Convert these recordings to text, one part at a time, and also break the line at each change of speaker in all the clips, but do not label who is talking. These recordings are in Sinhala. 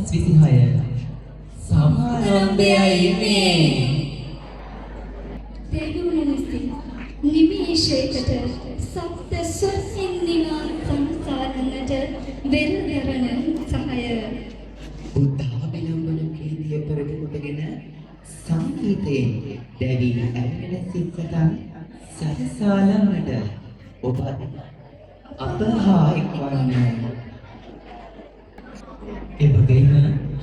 26 සමාරම්භයයි මේ.
දෙවියන්සේ නිමේෂයකට සප්ත සොස්සින් නිවා සංසාරනට වෙරදරන සහය
බුද්ධාභිලම්බන කීර්තිය පෙරට කොටගෙන සංගීතයෙන් දැවි ඇලෙන සිත්සතන් සරසාලමට ඔබ අපහා එක්වන්න. එබැවින්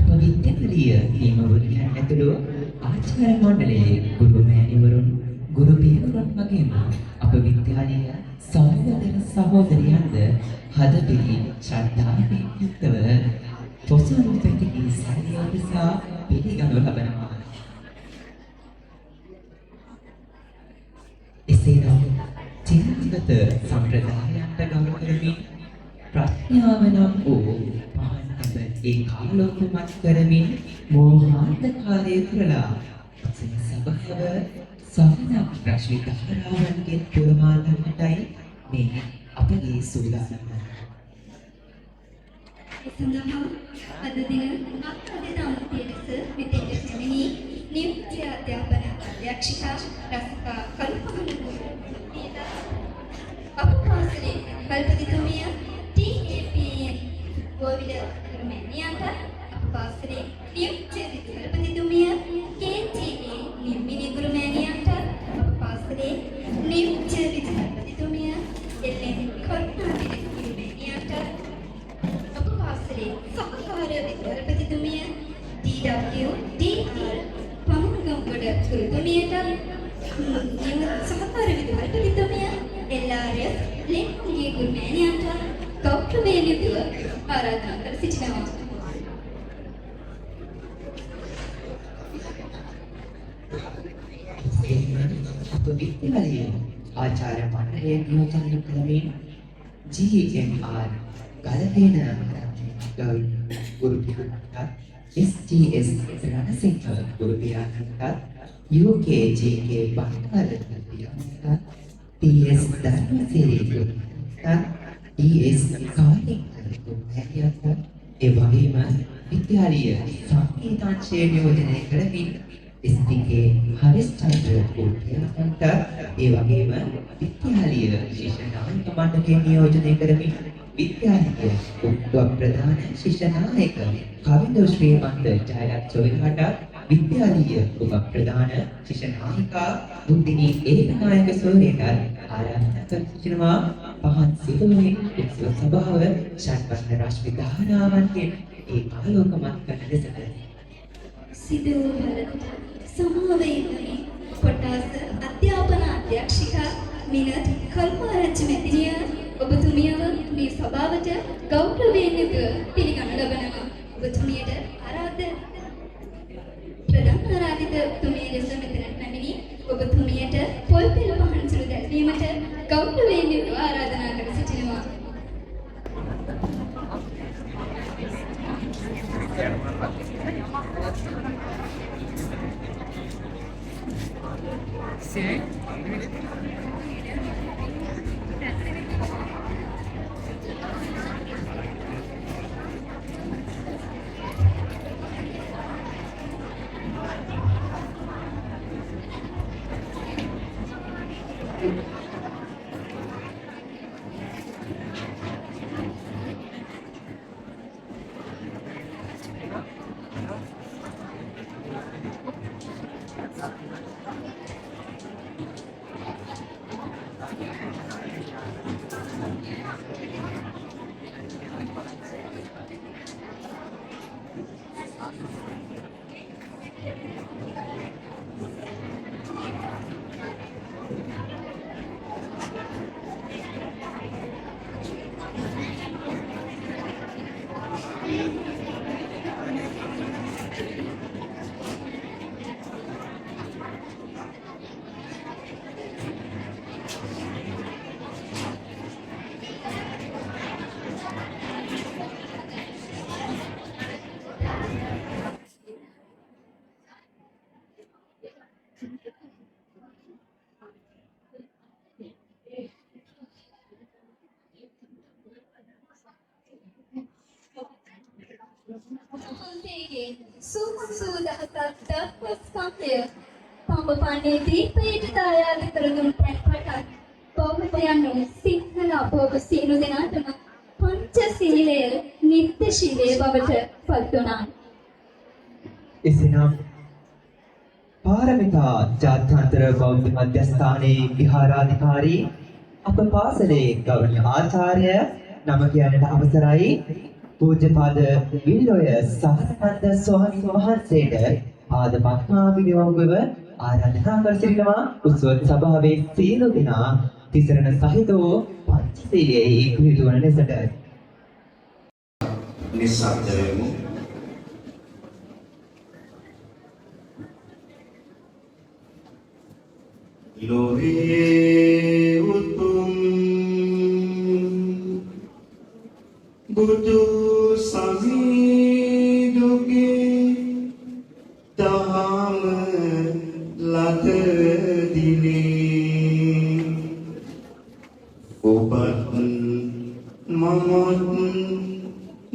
පවිත්‍රපිරිය හිමවරියන් ඇතුළු ආචාර්ය මණ්ඩලයේ ගුරු මෑණිවරුන් ගුරු පියවරුන් වගේම අප විද්‍යාලීය සහෝදර සහෝදරියන්ද හදපිරි ශ්‍රද්ධාවෙන් යුක්තව පොසොන් පෙතිකී සාරියෝපසා පිළිගනු ලබනවා. එසේනම් චිරජීවිත සම්ප්‍රදායන්ට ගෞරව කරමින් ප්‍රඥාව නම් වූ පහන් ඒ කාලෝකමත් කරමින් මෝහාන්තකාරය තුරලා සබහව සහන රශ්මි ධාරාවන්ගෙන් පුරමාලන්නටයි මේ අපගේ සූදානම.
සඳහා අද දින අත්අඩිත අමුතියලෙස මෙතෙක් පැමිණි නියුක්ති අධ්‍යාපන අධ්‍යක්ෂිකා රසිකා කල්පනා අප පාසලේ කල්පතිතුමිය TAPN ගෝවිල ගුරුමෑණියන්ට අප පාසලේ නියුක්ති කල්පතිතුමිය KTA නිම්මිනි ගුරුමෑණියන්ට අප පාසලේ නියුක්ති කල්පතිතුමිය LN කරුණාතිලක ගුරුමෑණියන්ට අප පාසලේ සහකාර විද්‍යාපතිතුමිය DWDR පමුණුගම්ගොඩ ගුරුතුමියට සහකාර විද්‍යාපතිතුමිය LRF ලෙන්ගේ ගුරුමෑණියන්ට ගෞරවයෙන් යුතුව ආරාධනා කර සිටිනවා.
අප විද්‍යාලයේ ආචාර්ය මණ්ඩලයේ නියෝජනය කරමින් GMR ගලපේන ගුරු පියාණන්ට STS රණසිංහ ගුරු පියාණන්ට UKJK බංගල පියාණන්ට TS ධර්මසිරි ගුරුතුමන්ට DS කාලික ගුරුතුමන්ට ඒ වගේම විද්‍යාලීය සංගීතාංශයේ නියෝජනය කරමින් SPK හරිස්චන්ද්‍ර ගුරුතුමන්ට ඒ වගේම විද්‍යාලීය ශිෂ්‍ය නායක මණ්ඩලයේ නියෝජනය කරමින් විද්‍යාලීය උප ප්‍රධාන ශිෂ්‍ය නායක කවිඳු ශ්‍රීමන්ත ජයලත් සොවිලහට විද්‍යාලීය උප ප්‍රධාන ශිෂ්‍ය නායිකා බුද්ධිනී ඒකනායක සෝරේට ආරාධනා කර සිටිනවා. පහන් සිදුවීමේ උත්සව සභාව ශාන්වර්ණ රශ්මි ධාරාවන්ගෙන් ඒ ආලෝකමත් කරන ලෙසට
සිදු වූ සමාවේදී කොටස් අධ්‍යාපන අධ්‍යක්ෂිකා මිනත් කල්පාරච්චි මැතිණිය ඔබතුමියව මේ සභාවට ගෞරවයෙන් යුතුව පිළිගනු ලබනවා. ඔබතුමියට ප්‍රධාන ආරාධිත තුමිය ලෙස මෙතන පැමිණි ඔබතුමියට පොල් පෙළ පහන් සුළු දැල්වීමට ගෞරවයෙන් යුතුව ආරාධනා කර සිටිනවා. වහන්සේගේ සූදහසක් දක්වස් කම්පය පඹපන්නේ දීපයට දායාද කර දුන් පැන්පටක් බෞද්ධයන්ු සිංහල අපෝප සියලු දෙනාටම පංචශීලය නිත්‍ය ශීලය බවට පත් වුණා.
එසේනම් පාරමිතා ජාත්‍යන්තර බෞද්ධ මධ්‍යස්ථානයේ විහාරාධිකාරී අප පාසලේ ගෞරවනීය ආචාර්ය නම කියන්නට අවසරයි පූජ්‍යපාද විල්ලොය සහස්මන්ද ස්වාමීන් වහන්සේට පාද පద్මාවිනියෝගව ආරාධනා කර සිටිනවා උත්සව සභාවේ සියලු දෙනා තිසරණ සහිතව පංචශීලයේ පිළිතුරන ලෙසට
නිස්සද්ද වෙමු. ලෝකේ උතුම් බුදු සමීදුගේ දහම ලද දිනේ ඔබත් මමත්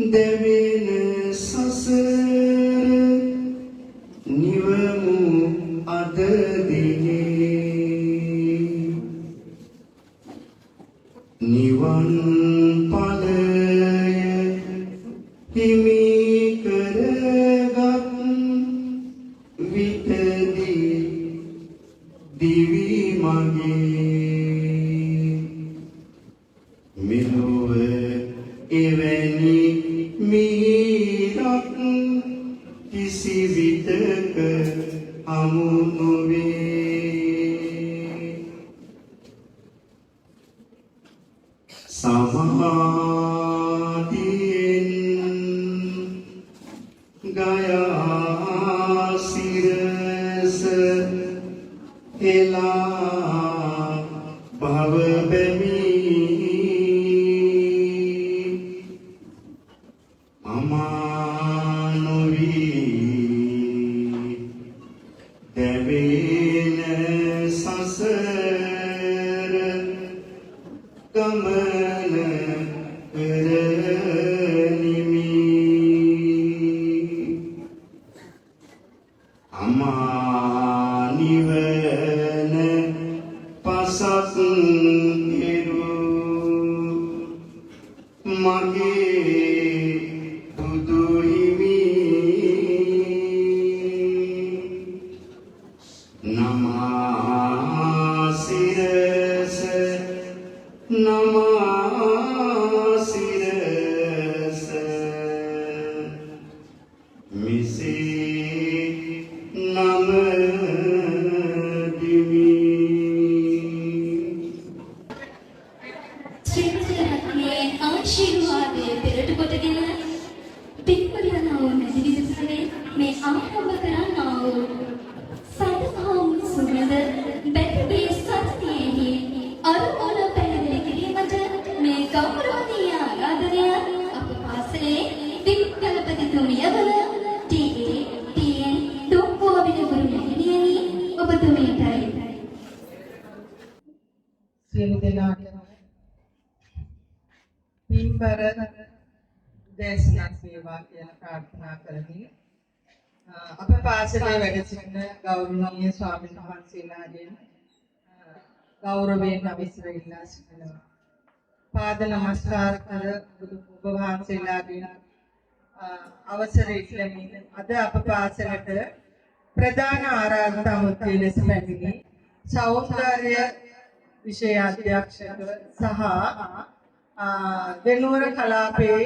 දෙවින සසර නිවමු අද දිනේ නිවන් ඵලය හිමි කරගත් විතදී දිවි මගේ මෙලොව එවැනි මිහිරක් කිසි විටක හමු නොවේ සමාධියෙන් ගයා සිරස එලා භව බැමි අමානුවී දැවෙන සසර ගමන කරනිමි අමා නිවන පසක් කෙරු මගේ බුදු හිමි නමාසිරස නමාසිරස මිසේ නම දිවි
ශ්‍රී රත්නයේ ආශිර්වාදයේ පෙරට කොටගෙන පිටපරියනා වූ නැතිවිසුනේ මේ ආරම්භ කරන්නා වූ සදහම් සුමද බැටි සත්‍යයේ අරුණ පැහැදිලි කිරීමට මේ ගෞරවනීය ආරාධනය අප පාසලේ විද්‍යාපතිතුමිය වන ටීඑන් දුම්බෝවිල ගුරු මැතිණියනි ඔබතුමියටයි.
සියලු දෙනාටම පින්බර දේශනා සේවා කියලා ප්‍රාර්ථනා කරමි. අප පාසලේ වැඩ සිටින ගෞරවනීය ස්වාමීන් වහන්සේලාගෙන් ගෞරවයෙන් අවසර ඉල්ලා සිටිනවා. පාද නමස්කාර කර ඔබ වහන්සේලාගෙන් අවසර ඉල්ලමින් අද අප පාසලට ප්‍රධාන ආරාධනාවක් ලෙස පැමිණි සෞන්දර්ය විෂය අධ්‍යක්ෂක සහ දෙනුවර කලාපයේ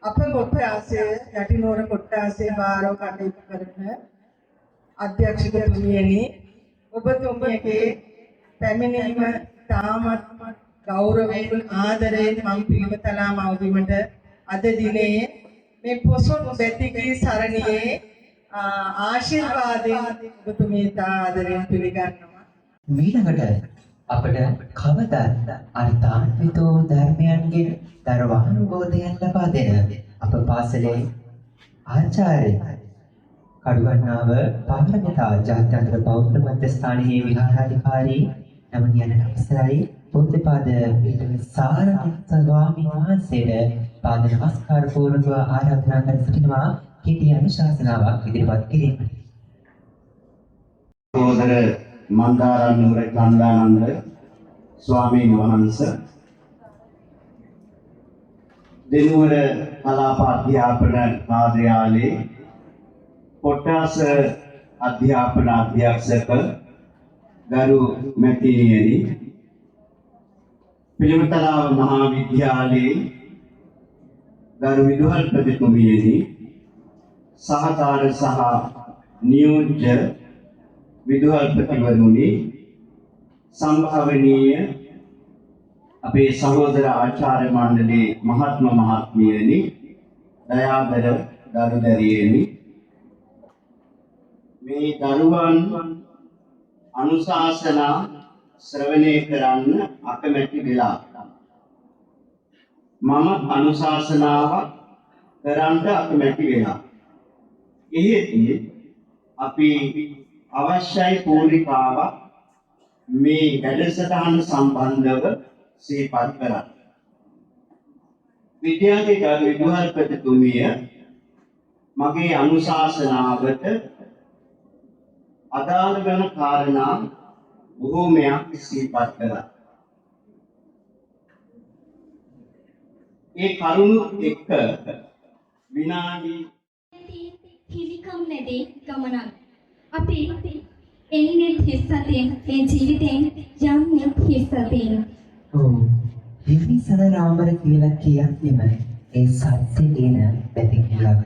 අප කොට්ටාසේ යටිනුවර කොට්ටාසේ බාරව කටයුතු කරන අධ්‍යක්ෂකතුමියනි ඔබතුමියගේ පැමිණීම තාමත් ගෞරවයෙන් ආදරයෙන් මම පිළිවෙතලා මවදීමට අද දිනේ මේ පොසොන් බෙතිගී සරණියේ ආශිර්වාදයෙන් ඔබතුමියට ආදරයෙන් පිළිගන්නවා.
මීළඟට අපට කවදත් අර්ථාන්විතෝ ධර්මයන්ගෙන් ධර්මානුබෝධයන් ලබා දෙන අප පාසලේ ආචාර්ය කඩුගන්නාව පාරමිතා ජාත්‍යන්තර බෞද්ධ මධ්‍යස්ථානයේ විහාරාධිකාරී නම කියන්නට අවසරයි පූජ්‍යපාද විල්ලොය සාරමිත ස්වාමීන් වහන්සේට පාද නමස්කාර පූර්වක ආරාධනා කර සිටිනවා කෙටි අනුශාසනාවක් ඉදිරිපත් කිරීමට.
සහෝදර මන්දාරනුවර කණ්ඩානන්ද ස්වාමීන් වහන්සේ දෙනුවර කලාප අධ්‍යාපන කාර්යාලයේ කොට්ටාස අධ්‍යාපන අධ්‍යක්ෂක ගරු මැතිණියනි, පිළිමතලාව මහා විද්‍යාලයේ ගරු විදුහල්පතිතුමියනි, සහකාර සහ නියෝජ්‍ය විදුහල්පතිවරුනි, සම්භාවනීය අපේ සහෝදර ආචාර්ය මණ්ඩලයේ මහත්ම මහත්මියනි, දයාබර දරුදරියනි, මේ දරුවන් අනුශාසනා ශ්‍රවණය කරන්න අකමැති වෙලා මම අනුශාසනාවක් කරන්න අකමැති වෙලා එහෙදී අපි අවශ්‍යයි පූර්ණිකාවක් මේ වැඩසටහන සම්බන්ධව සිහිපත් කරන්න. විද්‍යාලයේ විදුහල්පතිතුමිය මගේ අනුශාසනාවට අදාළ වෙන කාරණා බොහෝමයක් සිහිපත් කළා. ඒ කරුණු එක්ක විනාඩි
හිමිකම් නැති ගමනක්. අපි එන්නේ හිස්සතෙන් මේ ජීවිතෙන් යන්නේ හිස්සතෙන්.
ඔව්. හිමිසන රාමර කියලා කියන්නේම ඒ සත්‍යෙන පැතිකියක්.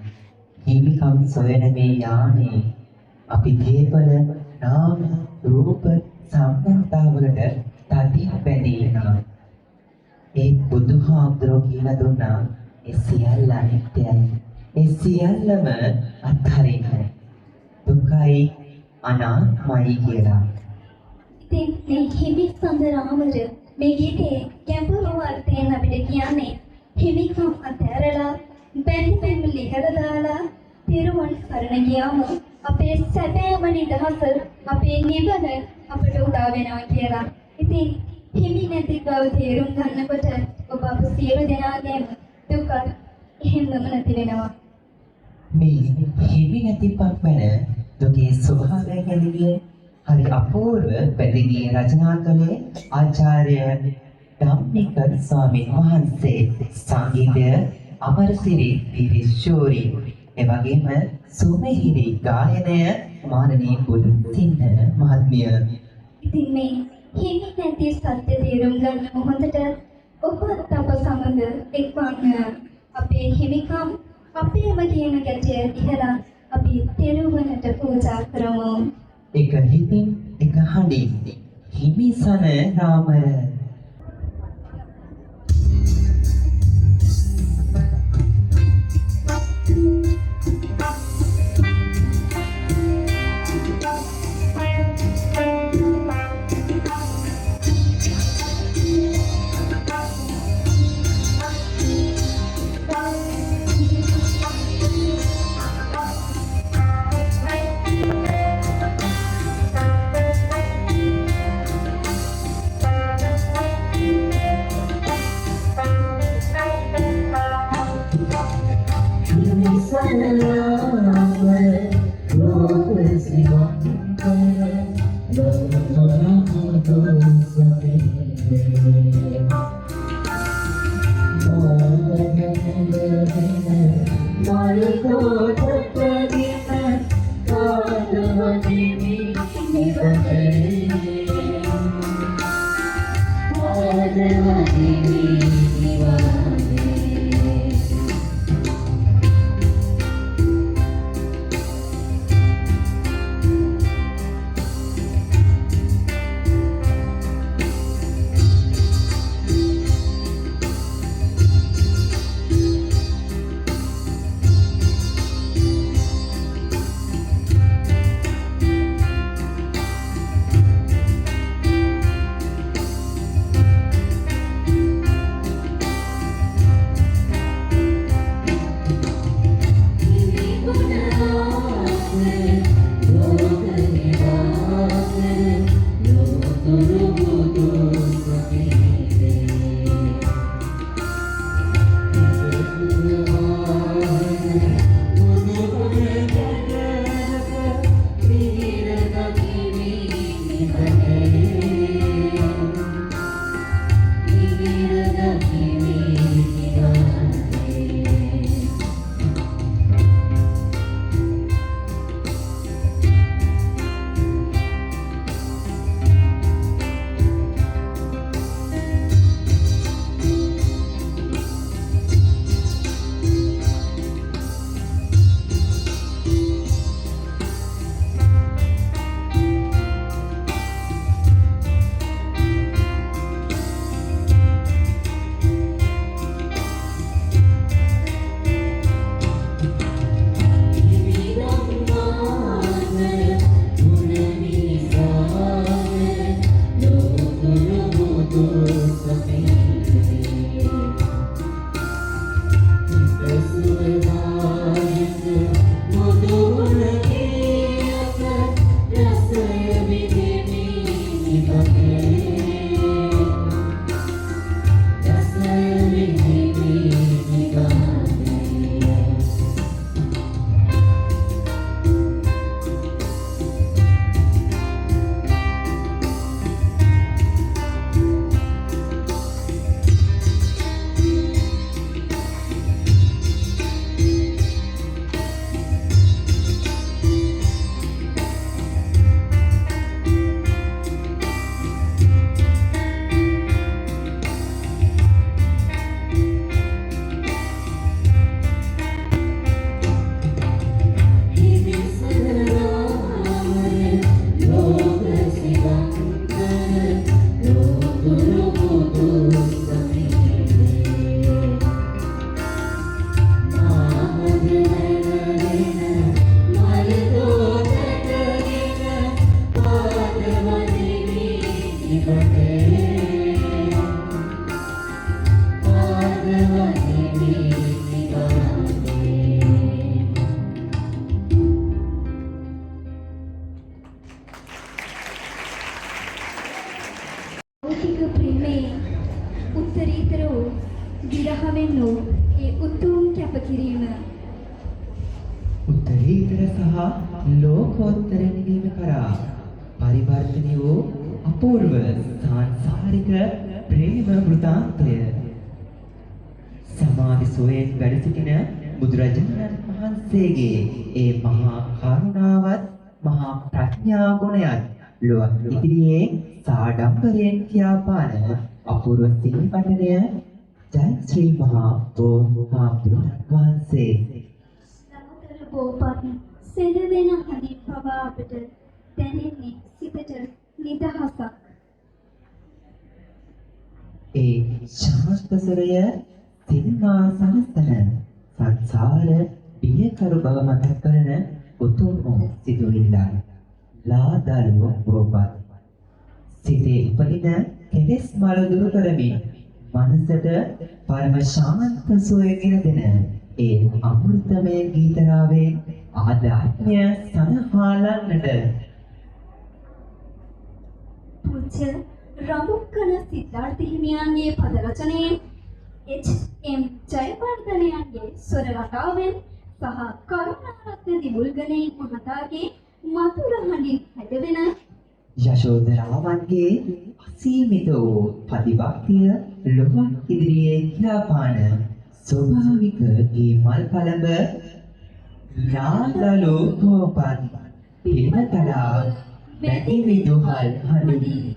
හිමිකම් සොයන මේ යාමේ අපි දේපල නාම රූප සම්පන්තාවලට තදින් බැඳීනා. ඒ බුදුහාමුදුරුවෝ කියලා දුන්නා ඒ සියල්ල අනිත්‍යයි. ඒ සියල්ලම අත්හරින්න. දුකයි අනාත්මයි කියලා.
ඉතින් මේ හිමිසඳ රාමර මේ ගීතේ ගැඹුරු අර්ථයෙන් අපිට කියන්නේ හිමිකම් අතහැරලා බැඳි ලිහර දාලා තිරුවන් සරණ ගියාම අපේ සැබෑම නිදහස අපේ නිවන අපට උදා වෙනවා කියලා. ඉතින් හිමි නැති බව තේරුම් ගන්නකොට ඔබ අප සියලු දෙනාගේම දුක එහෙමම නැති වෙනවා.
මේ හිමි නැති පක්වන දුකේ ස්වභාවය ගැනීම හරි අපූර්ව පැතිගිය රචනා කළේ ආචාර්ය ධම්මික ස්වාමීන් වහන්සේ. සංගීතය අමරසිරි දිරිශෝරි, එවැගේම සුමෙහිරි ගායනය මානනී බුදුසිංහ මහත්මිය.
ඉතින් මේ හිමි නැති සත්‍ය තේරුම් ගන්න මොහොතට ඔබත් අප සමග එක්වන්න. අපේ හිමිකම් අපේම කියන ගැටය ඉහලා අපි තෙරුවනට පූජා කරමු.
එක හිතින් එක හඬින් හිමිසන රාමර.
භෞතික ප්‍රේමයේ උත්තරීතර වූ විරහවෙන් වූ ඒ උතුම් කැපකිරීම
උත්තරීතර සහ ලෝකෝත්තර නිවීම කරා පරිවර්තනය වූ අපූර්ව සාංසාරික ප්‍රේම වෘතාන්තය සමාධි සෝයෙන් වැඩ සිටින බුදුරජාණන් වහන්සේගේ ඒ මහා කරුණාවත් මහා ප්‍රඥා ගුණයත් ලොව ඉදිරියේ සාඩම්බරයෙන් කියාපාන අපූර්ව සිහිපටනය ජය ශ්‍රී මහා බෝධිසත්වයන් වහන්සේ
නමතර බෝපත් සෙලවෙන හදින් පවා අපට දැනෙන්නේ සිතට නිදහසක්.
ඒ ශාස්ත්‍රසරය සිනමා සංස්තන සංසාර බියකරු බව මතක් කරන උතුම් වූ සිදුවිල්ලක් ලාදලුව බෝපත් සිතේ උපදින කෙලෙස් මල දුරු කරමින් මනසට පරම ශාන්ත සුවයගෙන දෙන ඒ අමෘතමය ගීතරාවේ ආධ්‍යාත්මය සනහාලන්නට
පූජ්‍ය රඹුක්කන සිද්ධාර්ථ හිමියන්ගේ පද රචනයෙන් එච්.එම්. ජයවර්ධනයන්ගේ ස්වර රටාවෙන් සහ කරුණාරත්න දිමුල්ගනේ මහතාගේ මధుර හඬින් හැදවෙන
යශෝදරාවන්ගේ අසීමිත වූ පරිභක්තිය ලොවක් ඉදිරියේ කියාපාන ස්වභාවික ගේ මල් කලඹ ලාදලු බෝපත් පිළිමතලා මැටි විදුහල් හඬින්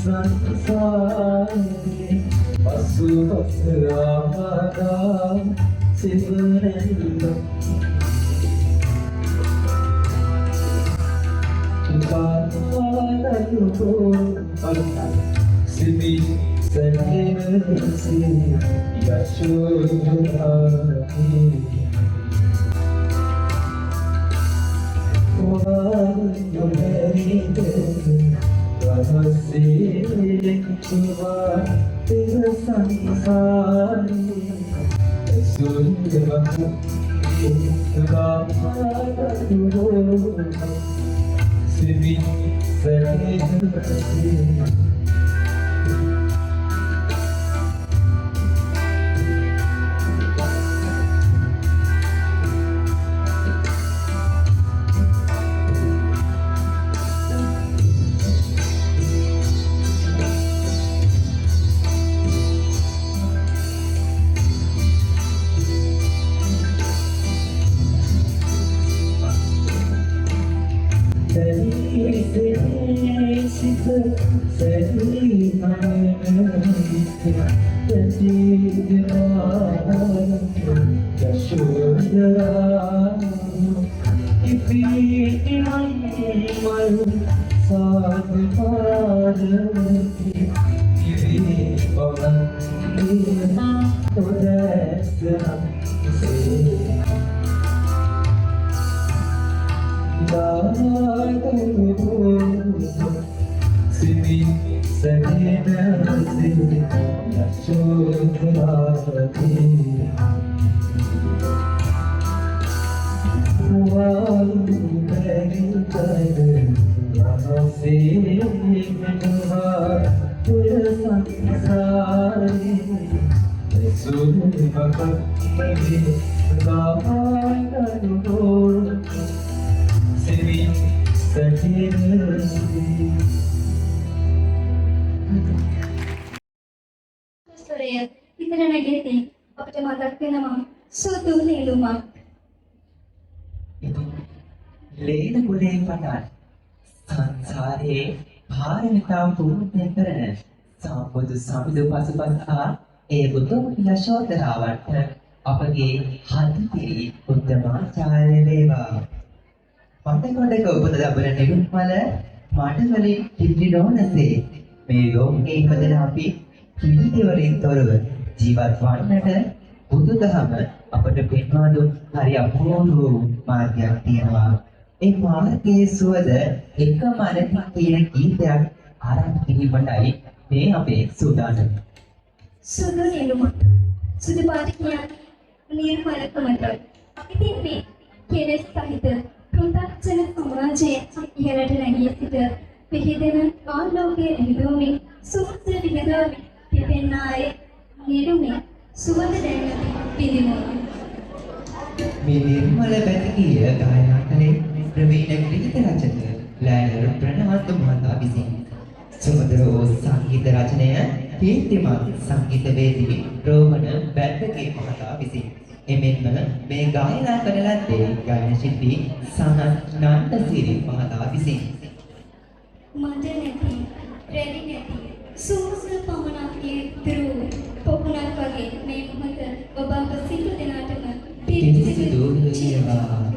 සංසාරේ පසුපස ආවා සිවුරෙන් Simi senesi yaşıyorum Oğlanlarıydı rahasik var bir sansari Esulde bakıp Kâmâlarım Simi senesi
සොරය ඉතන නැගෙති අපිට මතක් වෙනවා සුදු නෙළුමක්.
ලේන කුලේ පටන් සංසාරේ පාරමිතා පුරුද්දෙන් කරන සම්බුදු සමිඳු පසුපසා ඒ බුදු යශෝදරාවන්ට අපගේ හදිපිරි උත්තමාචාර්ය වේවා. පතකොඩක උපත ලැබෙන නිවිමල මාඩවලින් කිත්‍රි නොනසේ මේ ලෝකේ ඉපදෙන අපි පිළිවෙලින් තොරව ජීවත් වන්නට බුදුදහම අපට පෙන්වා දුන් හරි අපූර්ව මාර්ගයක් තියෙනවා. ඒ මාර්ගයේ සුවද එකම අනතින් කියන ගීතයක් ආරම්භ කිරීමටයි මේ අපේ සූදානම.
සුදු නෙළුමක්. සුදු පාට කියන්නේ නිර්මලකමට. ඉතින් මේ කෙලෙස් සහිත පෘථග්ජන සමාජයේ ඉහළට නැගී සිට පිහිදෙන ආලෝකයේ හිඳුමින් සුවඳ විඳවමින් පිපෙන්නාය නෙළුමේ සුවඳ දැනෙන පිළිමය.
මේ නිර්මල පැතිකිය ගායනා කළේ ප්‍රවීණ ගීත රචක ලෑනර් ප්‍රනාන්දු මහතා විසින්. සුමధుර වූ සංගීත රචනය කීර්තිමත් සංගීතවේදී රෝහණ බැද්දගේ මහතා විසින්. එමෙන්ම මේ ගායනා කරන ලද්දේ ගායන ශිල්පී සනත් නන්දසිරි මහතා විසින්.
මඩ නැති, රැලි නැති, සුමුසු පමණක් ඉතුරු පොකුණක් වගේ මේ මොහොත ඔබ අප සියලු දෙනාටම
පිරිසිදු වේවා.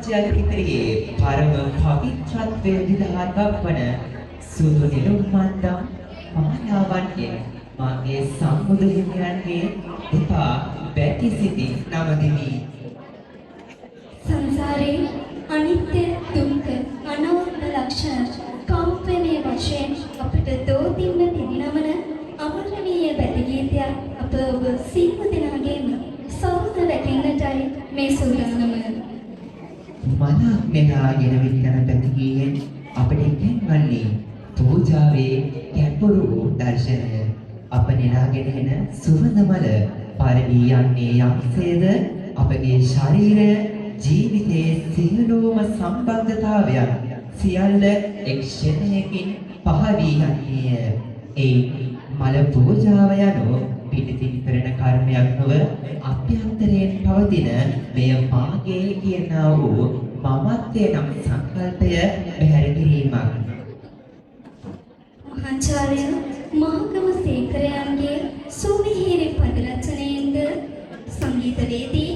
රාජ්‍යයක් ඉදිරියේ පරම පවිත්‍රත්වය විදහා දක්වන සුදු නිලුම් මන්දම් මාලාවන්ගෙන් මාගේ සම්මුද හිමියන්ගේ දෙපා බැටි සිටින් නමදිමි.
සංසාරේ අනිත්‍ය දුක්ඛ අනාත්ම ලක්ෂණ කම්පනයේ වශයෙන් අපිට දෝතින්න තිබෙනවන අමරණීය බැති ගීතයක් අප ඔබ සියලු දෙනාගේම සෞද වැටෙන්නටයි මේ සූදානම.
මනක් මෙදාගෙන විද්‍යන බැති ගීයෙන් අපිට ඉගෙනවන්නේ පූජාවේ ගැඹුරු දර්ශනය. අප නෙලාගෙන එන සුවඳ මල පරිවී යන්නේ යම්සේද අපගේ ශරීරය ජීවිතයේ සියලුම සම්බන්ධතාවයන් සියල්ල එක් ක්ෂණයකින් පහවී යන්නේය. ඒ මල පූජාව යනු පිටින් කරන කර්මයක් නොව අභ්‍යන්තරයෙන් පවතින මෙය මාගේ කියනා වූ මමත්වයේ නම් සංකල්පය බැහැර කිරීමක්.
මහාචාර්ය මහගම සේකරයන්ගේ සුවිහිරි පද රචනයෙන්ද සංගීතවේදී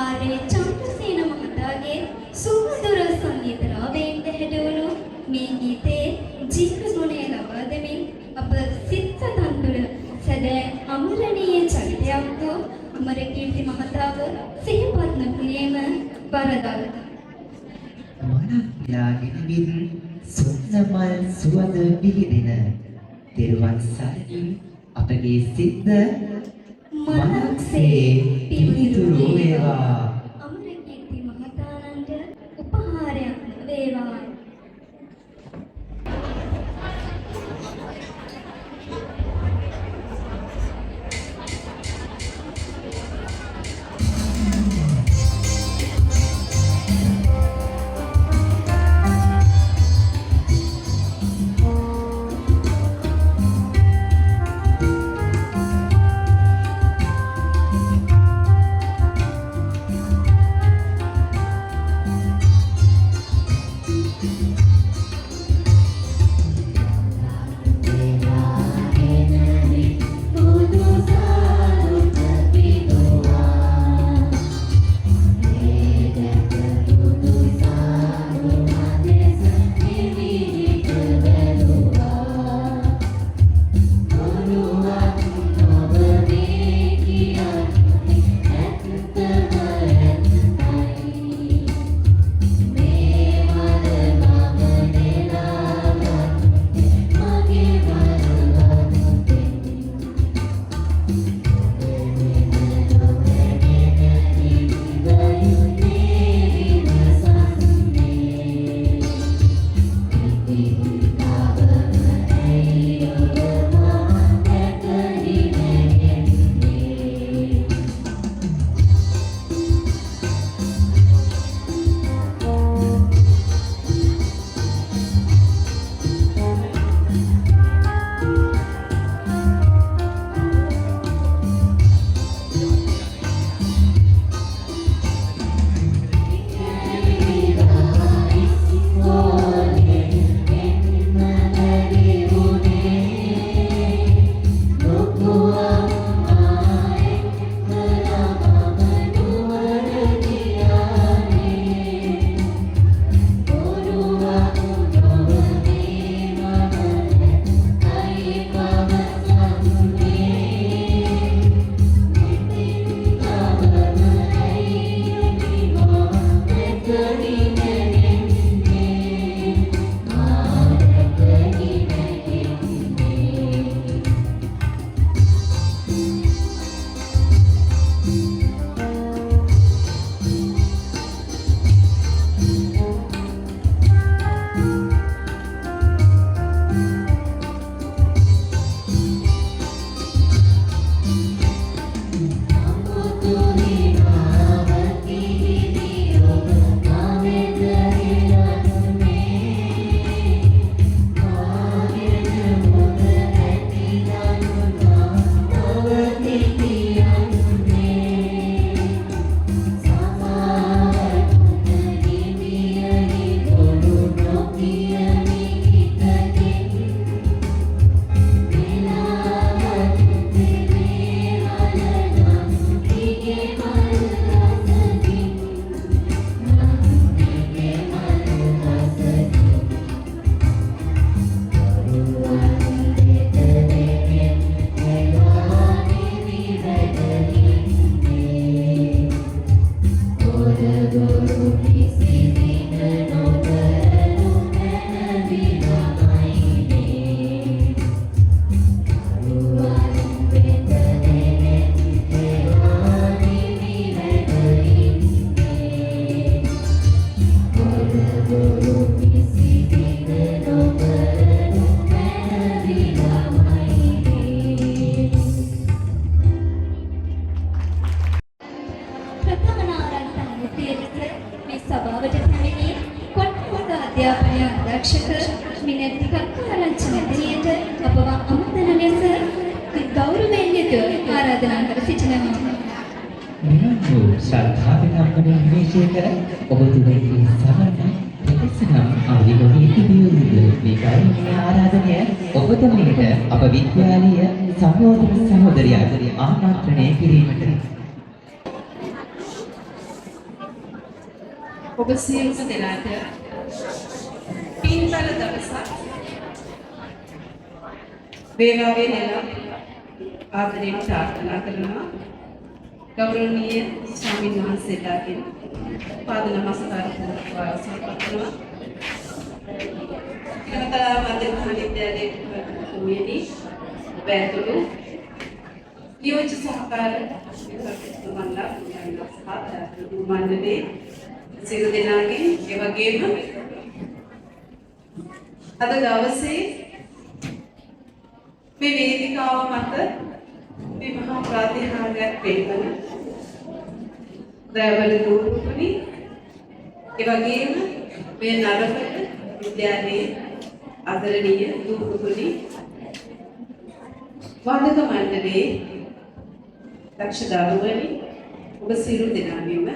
ආරේ චන්ද්‍රසේන මහතාගේ සුමధుර සංගීත රාවයෙන් හැඩවුණු මේ ගීතයේ ජීවගුණය ලබා දෙමින් අප සිත් සතන් තුළ සැදෑ අමරණීය චරිතයක් වූ අමරකීර්ති මහතාව සිහිපත් නොකිරීම වරදක්.
මනක්ලාගෙන විත් සුන්නමල් සුවඳ විහිදෙන තෙරුවන් සරණින් අපගේ සිත මනක්සේ පිවිතුරු වේවා.
අමරකීර්ති මහතානන්ට උපහාරයක් වේවා. ආරක්ෂක මිනිත්තිකක් ආරංචි නැතිනියට අපව අමතන ලෙස ගෞරවයෙන් යුතුව ආරාධනා කර සිටිනවා.
මෙවන් වූ ශ්‍රද්ධාවෙන් අපගේ නිවේශය කර ඔබතුමගේ සමරණ ප්‍රතිසනම් අවිලෝකී තිබියුද මේ කාර්යයේ ආරාධනය ඔබතුමීට අප විද්‍යාලීය සහෝදර සහෝදරියන් ආමන්ත්‍රණය කිරීමට
ඔබ සියලුම දෙනාට පින්බල දවසක් වේවා වේලා ආදරයෙන් ප්‍රාර්ථනා කරනවා. ගෞරවනීය ස්වාමීන් වහන්සේලාගෙන් පාද නමස්කාර කරනවා සම්පූර්ණව. කනතලා මධ්‍යම විද්‍යාලයේ තුමියනි බෑතුළු නියෝජ්‍ය සහකාර විද්‍යාර්ථීතුමන්ලා සහ මණ්ඩලයේ සියලු දෙනාගෙන් ඒ වගේම අද දවසේ මේ වේදිකාව මත මේ මහා ප්‍රාතිහාර්යයක් පෙන්වන දයවල දූපුතුනි ඒ වගේම මේ නරකට විද්‍යාලයේ ආදරණීය දූපුතුනි වාදක මණ්ඩලයේ දක්ෂ දරුවනි ඔබ සියලු දෙනාගෙන්ම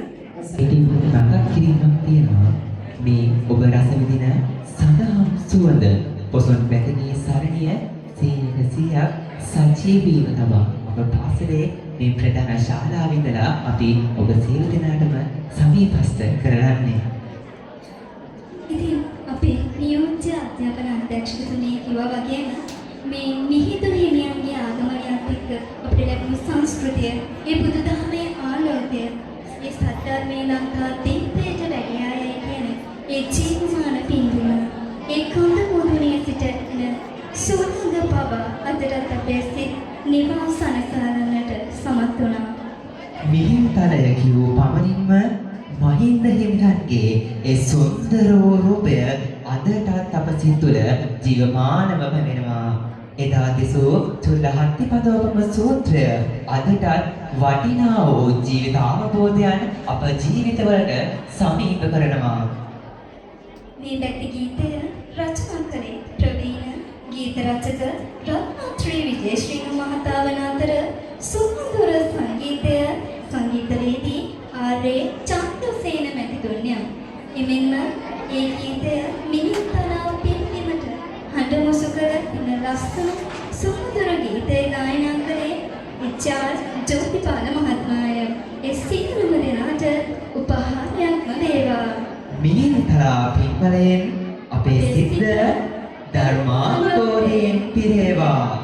ඉතින් මතක් කිරීමක් තියෙනවා මේ ඔබ රස විඳින සඳහම් සුවඳ පොසොන් පැතණියේ සරණිය 100ක් සජීවීව තමයි ඔබ පාසලේ මේ ප්‍රධාන ශාලාවේ ඉඳලා අපි ඔබ සියලු දෙනාටම සමීපස්ත කරගන්නේ.
ඉතින් අපේ නියෝජ්‍ය අධ්‍යාපන අධ්‍යක්ෂකතුමිය කිව්වා වගේම මේ මිහිඳු හිමියන්ගේ ආගමනයත් එක්ක අපිට ලැබුණු සංස්කෘතිය, ඒ බුදුදහමේ ආලෝකය, ඒ සත්‍යර්මයේ ලංකා දීපයට වැඩියායයි කියන ඒ ජීවමාන පින්දුම, ඒ කඳ මුදුනේ සිට එන සුවඳ පව අදටත් අපේ සිත් නිවාසනසාරන්නට සමත් වුණා.
මිහින්තලය කියූ පමණින්ම මහින්ද හිමියන්ගේ ඒ සුන්දර රූපය අදටත් අප සිත් තුළ ජීවමානව වෙනවා. එදා දිසූ චුල්ලහත්තිපදෝපම සූත්‍රය අදටත් වටිනා වූ ජීවිත අවබෝධයන් අප ජීවිතවලට සමීප කරනවා.
මේ බැති ගීතය රචනා කළේ ප්‍රවීණ ගීත රචක රත්නත්‍රී විජේශ්‍රී මහතා වන අතර සුමధుර සංගීතයේදී ආරේ චන්ද්‍රසේන මැතිතුන්යන්. එමෙන්ම ඒ ගීතය මිහින්තලාව පින්වීමට හඬ මුසු කර ඉන ලස්සන සුමధుර ගීතය ගායනා කළේ චාර්ල්ස් ජෝතිපාල මහත්මයාය. ඒ සියලුම දෙනාට උපහාරයක්ම වේවා.
මිහින්තලා පින්බලයෙන් අපේ සිත ධර්මානුභවයෙන් පිරේවා.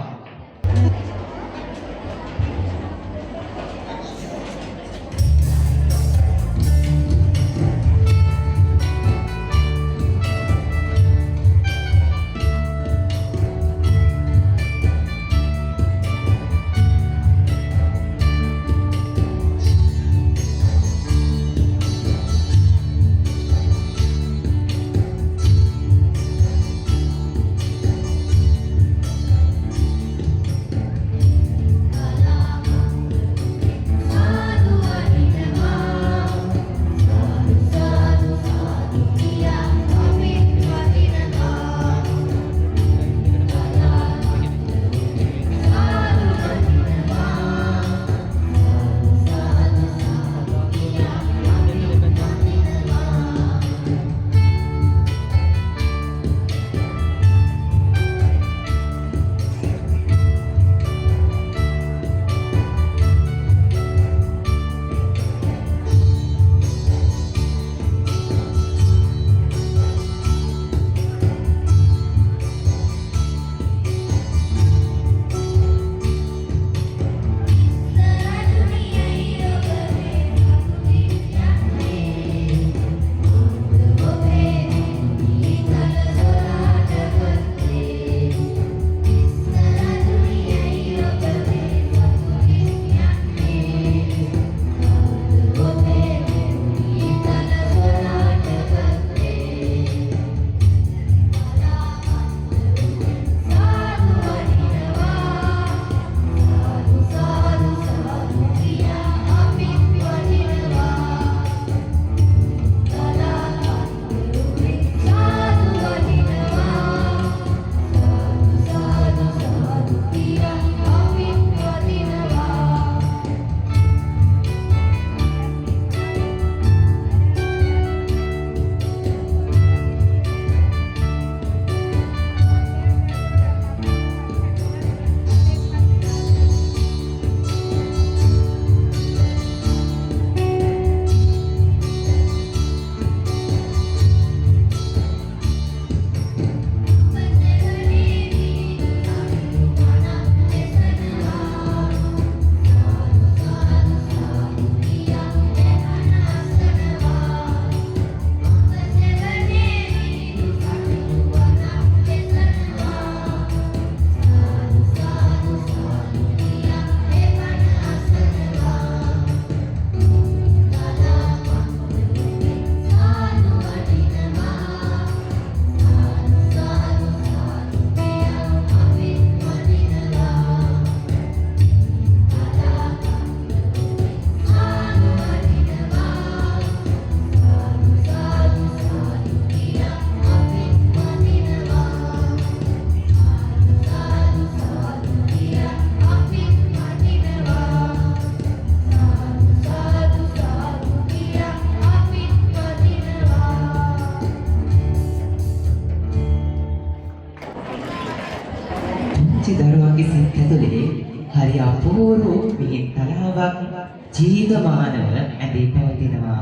ගණනාවක් ජීවමානව ඇඳී පවතිනවා.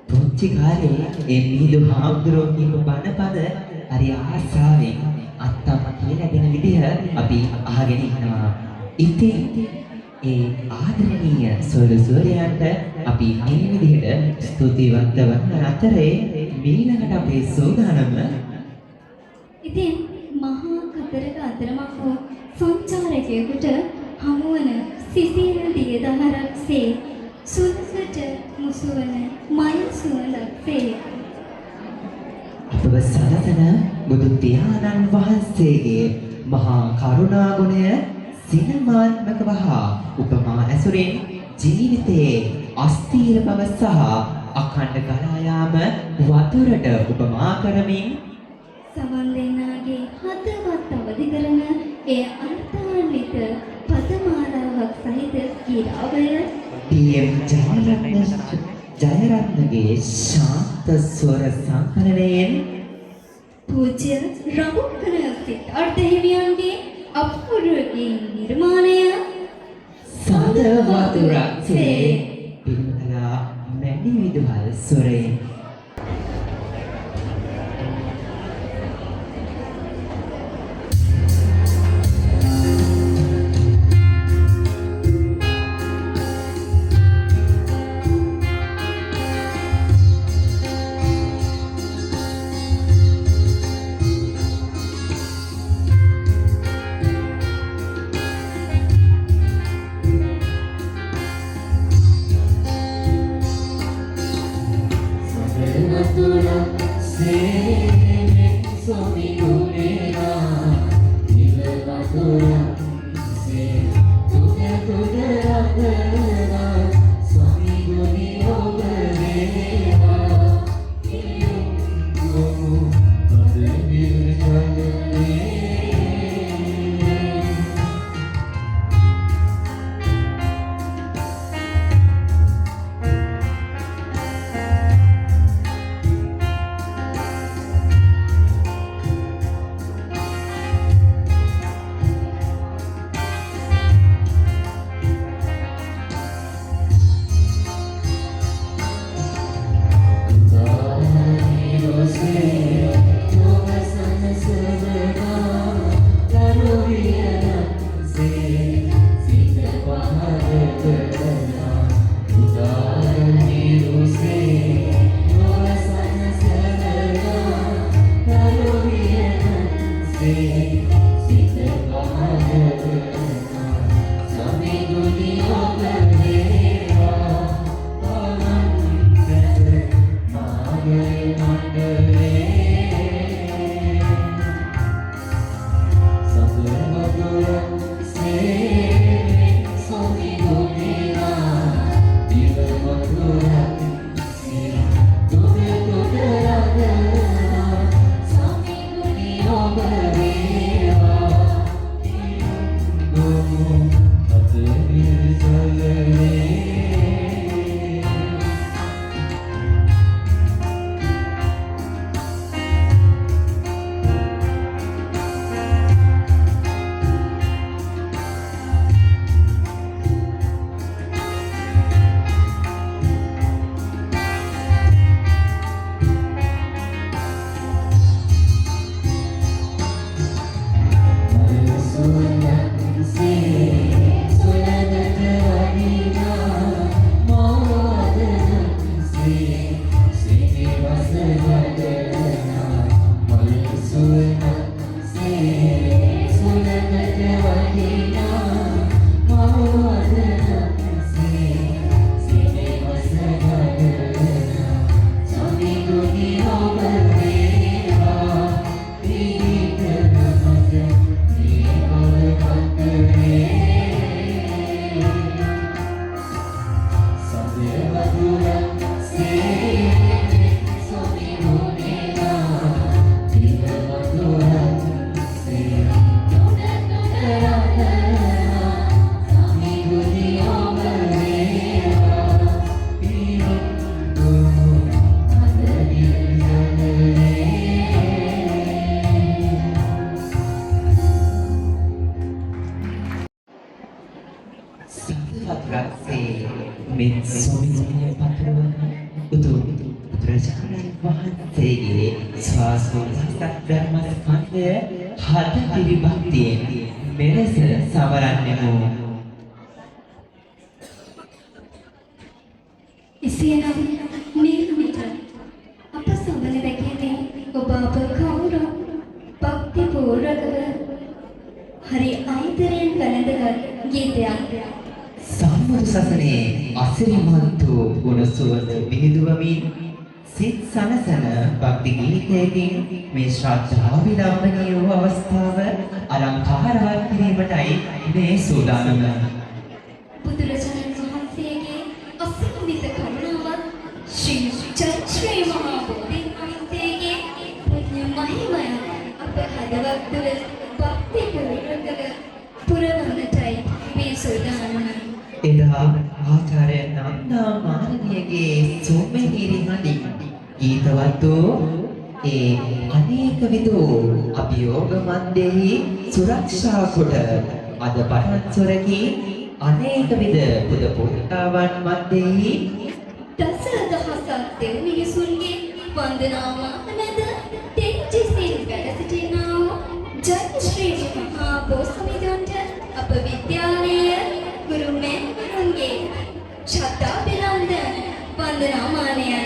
පුංචි කාලේ ඒ මිහිඳු හාමුදුරුවෝ කියපු බණපද හරි ආසාවෙන් අත්තම්මා කියලා දෙන විදිහ අපි අහගෙන ඉන්නවා. ඉතින් ඒ ආදරණීය සොරසොරයන්ට අපි මේ විදිහට ස්තුතිවන්ත වන අතරේ මීළඟට අපේ සෝදානම
ඉතින් මහා කතරග අතරමං වූ සංචාරකයෙකුට හමුවන සිසිල් දියදහරක්සේ සුදුසුට මුසුවන මල් සුවඳක්සේ
අපව සලසන බුදු පියාණන් වහන්සේගේ මහා කරුණා ගුණය සිනමාත්මකව හා උපමා ඇසුරින් ජීවිතයේ අස්තීර බව සහ අඛණ්ඩ ගලා යාම වතුරට උපමා කරමින්
සමන් දෙන්නාගේ හදවත් අවදි කරන එය අර්ථාන්විත පදමාලාවක් සහිත ගීතාවය
PM ජයරත්නගේ ශාන්ත ස්වර සංකලනයෙන්
පූජ්‍ය රඟුකන සිද්ධාර්ථ හිමියන්ගේ අපූර්වගේ නිර්මාණය
සඳ වතුරක්සේ පින්කලා මැණි විදුහල් ස්වරයෙන් වහන්සේ මේ සොමිසොමිය පතුරවන උතුම් බුදුරජාණන් වහන්සේගේ ශාසනික ධර්මස්කන්ධය හද පිළිබඳින් මෙලෙස සමරන්නෙමු.
එසේනම් මේ විට අප සමන වැගෙන්නේ ඔබ අප කවුරුත් භක්ති පූර්වකව හරි ආදරයෙන් වැළඳගත් ගීතයක්.
සම්බුදු සසුනේ අසිරිමත් වූ ගුණ සුවඳ විහිදුවමින් සිත් සනසන භක්ති ගීතයකින් මේ ශ්‍රද්ධා විලම්භනීය වූ අවස්ථාව අලංකාරවත් කිරීමටයි මේ සූදානම.
බුදුරජාණන් වහන්සේගේ අසීමිත කරුණාවත් ශ්‍රී චෛත්‍ය මහා බෝධීන් වහන්සේගේ පුණ්‍ය මහිමය අප හදවත් තුළ භක්ති පූර්වකව පුරවන්නටයි මේ සූදානම.
එදා ආචාර්ය නන්දා මානනියගේ සෝමහිරි හඬින් ගීතවත් වූ ඒ අනේක විදූ අභියෝග මන්දෙහි සුරක්ෂා කොට අද පටන් සොරකී අනේක විද පුද පුතාවන් මන්දෙහි
දස දහසක් දෙව් මිනිසුන්ගේ වන්දනාමාන මැද තෙජ්ජසින් වැඩ සිටිනා වූ ජය ශ්‍රී මහා බෝසමිඳුන්ට අප විද්‍යාලීය ගුරු මෑණිවරුන්ගේ ශ්‍රද්ධාභිනන්දන වන්දනාමානයයි.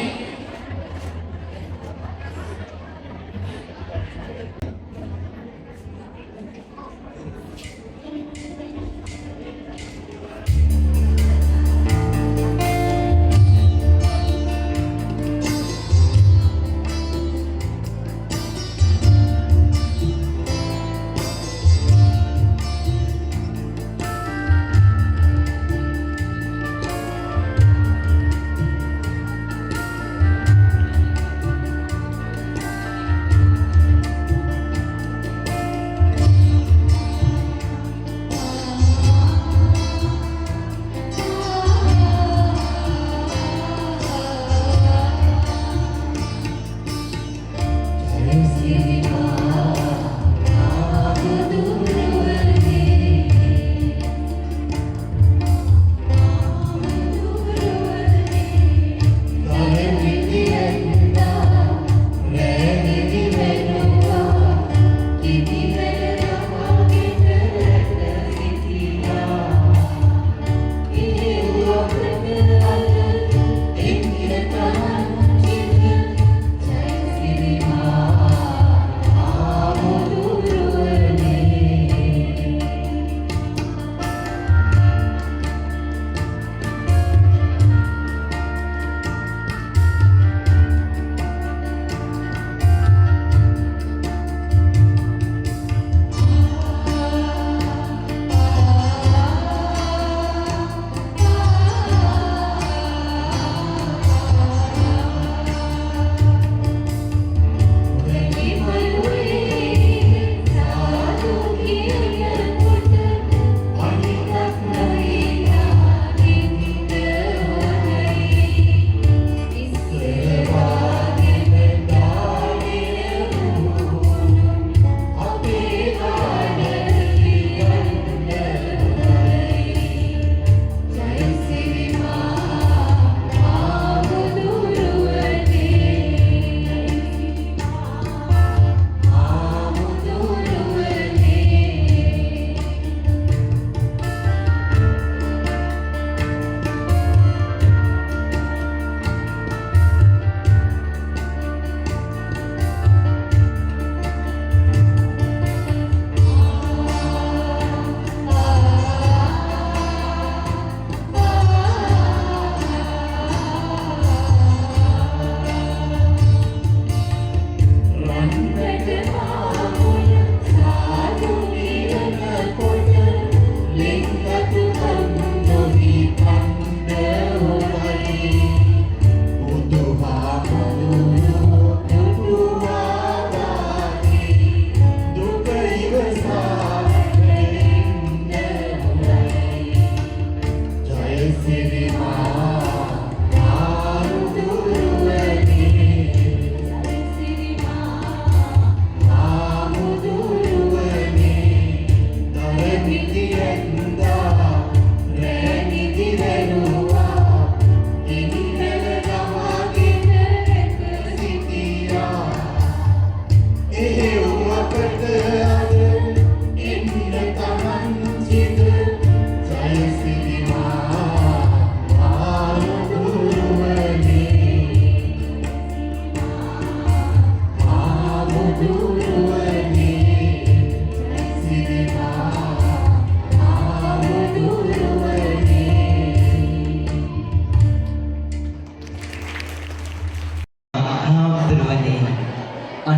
Re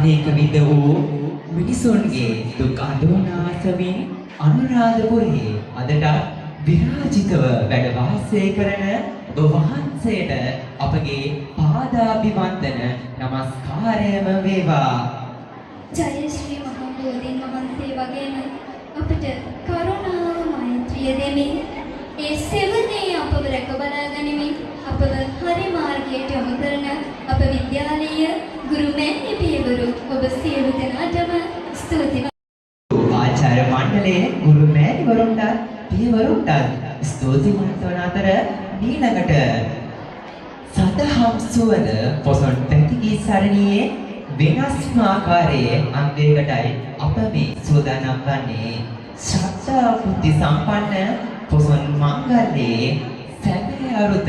අනේක විද වූ මිනිසුන්ගේ දුක් අඳෝනාසමින් අනුරාධපුරයේ අදට විරාජිතව වැඩ වාසය කරන ඔබ වහන්සේට අපගේ පාදාභිවන්දන නමස්කාරයම වේවා.
ජය ශ්‍රී මහා බෝධීන් වහන්සේ වගේම අපට කරුණාව මෛත්‍රිය දෙමින් ඒ සෙවණේ අපව රැක බලා ගනිමින් අපව හරි මාර්ගයට යොමු කරන අප විද්‍යාලීය ගුරු මෑණි පියවරු ඔබ සියලු දෙනාටම ස්තුති.
ආචාර්ය මණ්ඩලයේ ගුරු මෑණිවරුන්ට පියවරුන්ට ස්තුතිවන්ත වන අතර ඊළඟට සදහම් සුවඳ පොසොන් පැතිකී සරණියේ වෙනස්ම ආකාරයේ අංගයකටයි අප මේ සූදානම් වන්නේ. ශ්‍රද්ධා බුද්ධි සම්පන්න පොසොන් මංගල්‍යයේ සැබෑ අරුත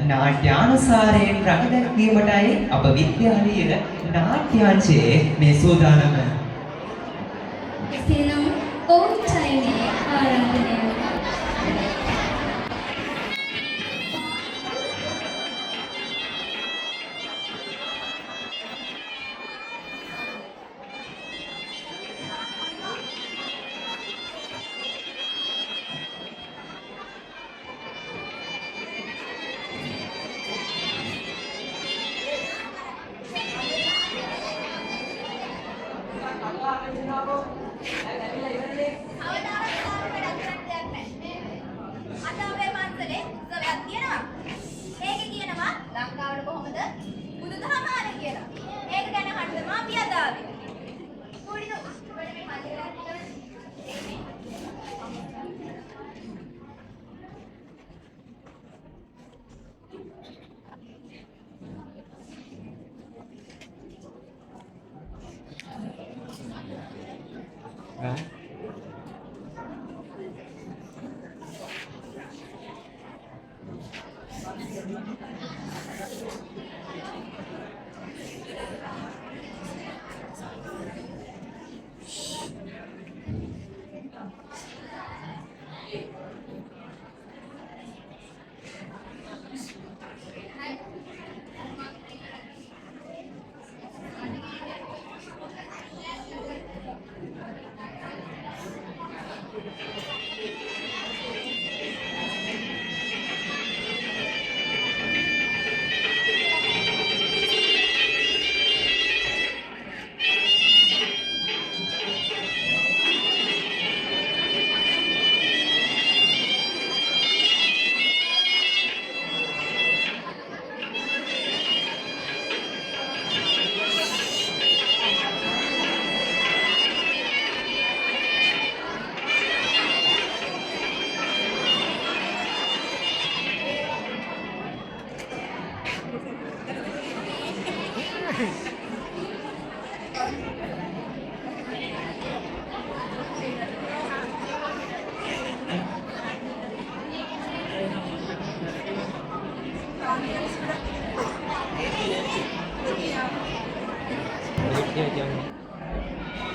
නාට්‍යානුසාරයෙන් රඟ දැක්වීමටයි අප විද්‍යාලීය නාට්‍යාංශයේ මේ සූදානම.
එසේනම් ඔවුන්ටයි මේ ආරම්භණය.
අද අපේ පන්සලේ උත්සවයක් තියෙනවා. ඒකේ කියනවා ලංකාවට කොහොමද බුදුදහම ආරේ කියලා. ඒක ගැන අහන්න තමයි අපි අද ආවේ. පොඩි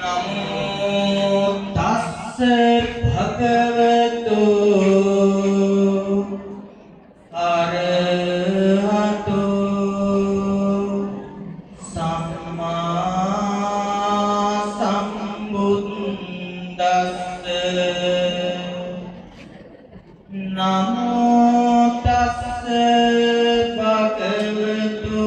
නමෝ තස්ස භගවතු අරහතෝ සම්මා සම්බුද්දස්ස නමෝ තස්ස භගවතු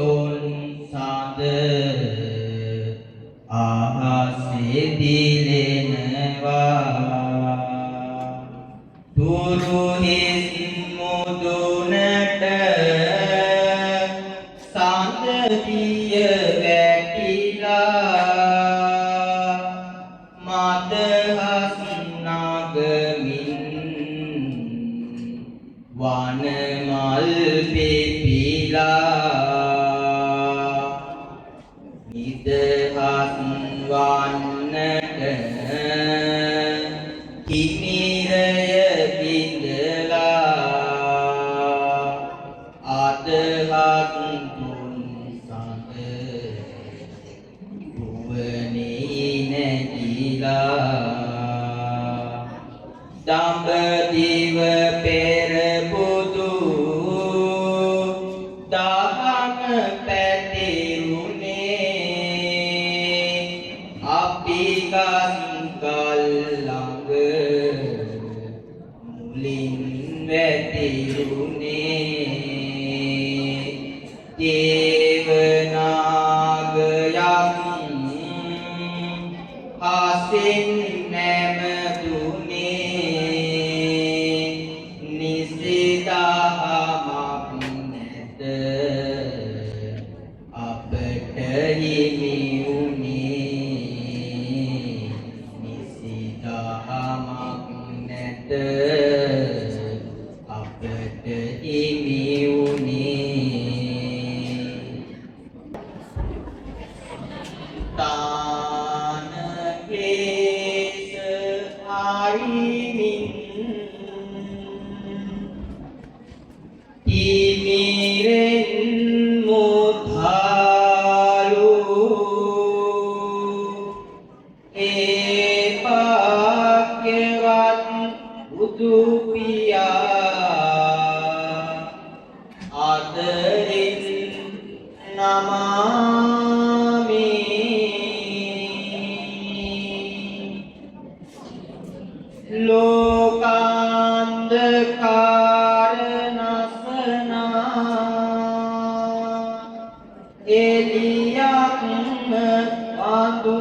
තුන් සඳ ආහසේ දිලෙනවා තුරු හිස් මුදුනට සඳ දිය වැටිලා මදහස් නගමින් වනමල් පිපිලා නිදහස් වන්නට හිමිරය බිඳලා අදහස් තුන් සඳ රුවනේ නැගිලා දඹදිව පෙර බුදු දහම පැතිරුනේ අපි කල් ළඟ මුලින් වැතිරුනේ දේවනාගයන් හසින් නැමදුනේ නිසිදහමක් නැත අපට හිමි වුනේ නිසිදහමක් නැත අපට හිමි වුනේ තානකේස ආයිමින් ඉමිරෙන් මුධාලු ඒ භාග්‍යවත් බුදු පියා ආදරෙන් නමාමි ලෝකාන්ධකාර නසනා එලියක් වඳු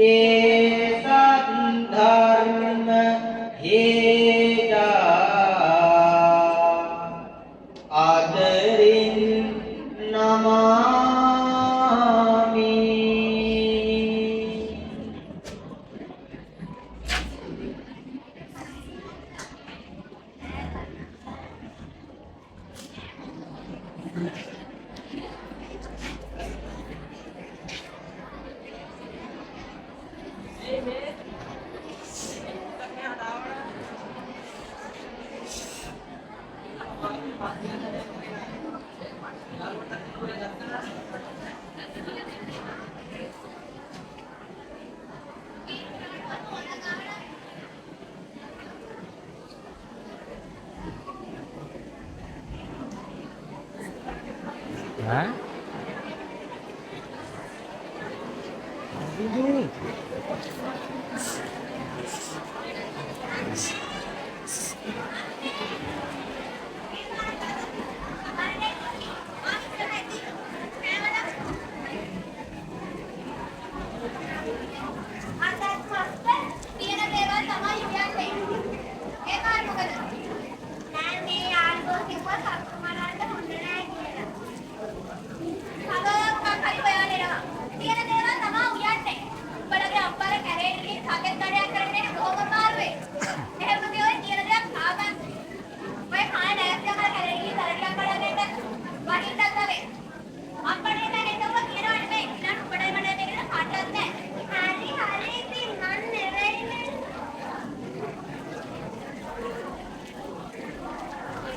ඒ සද්ධර්ම හේදා ආදරින් නමාමි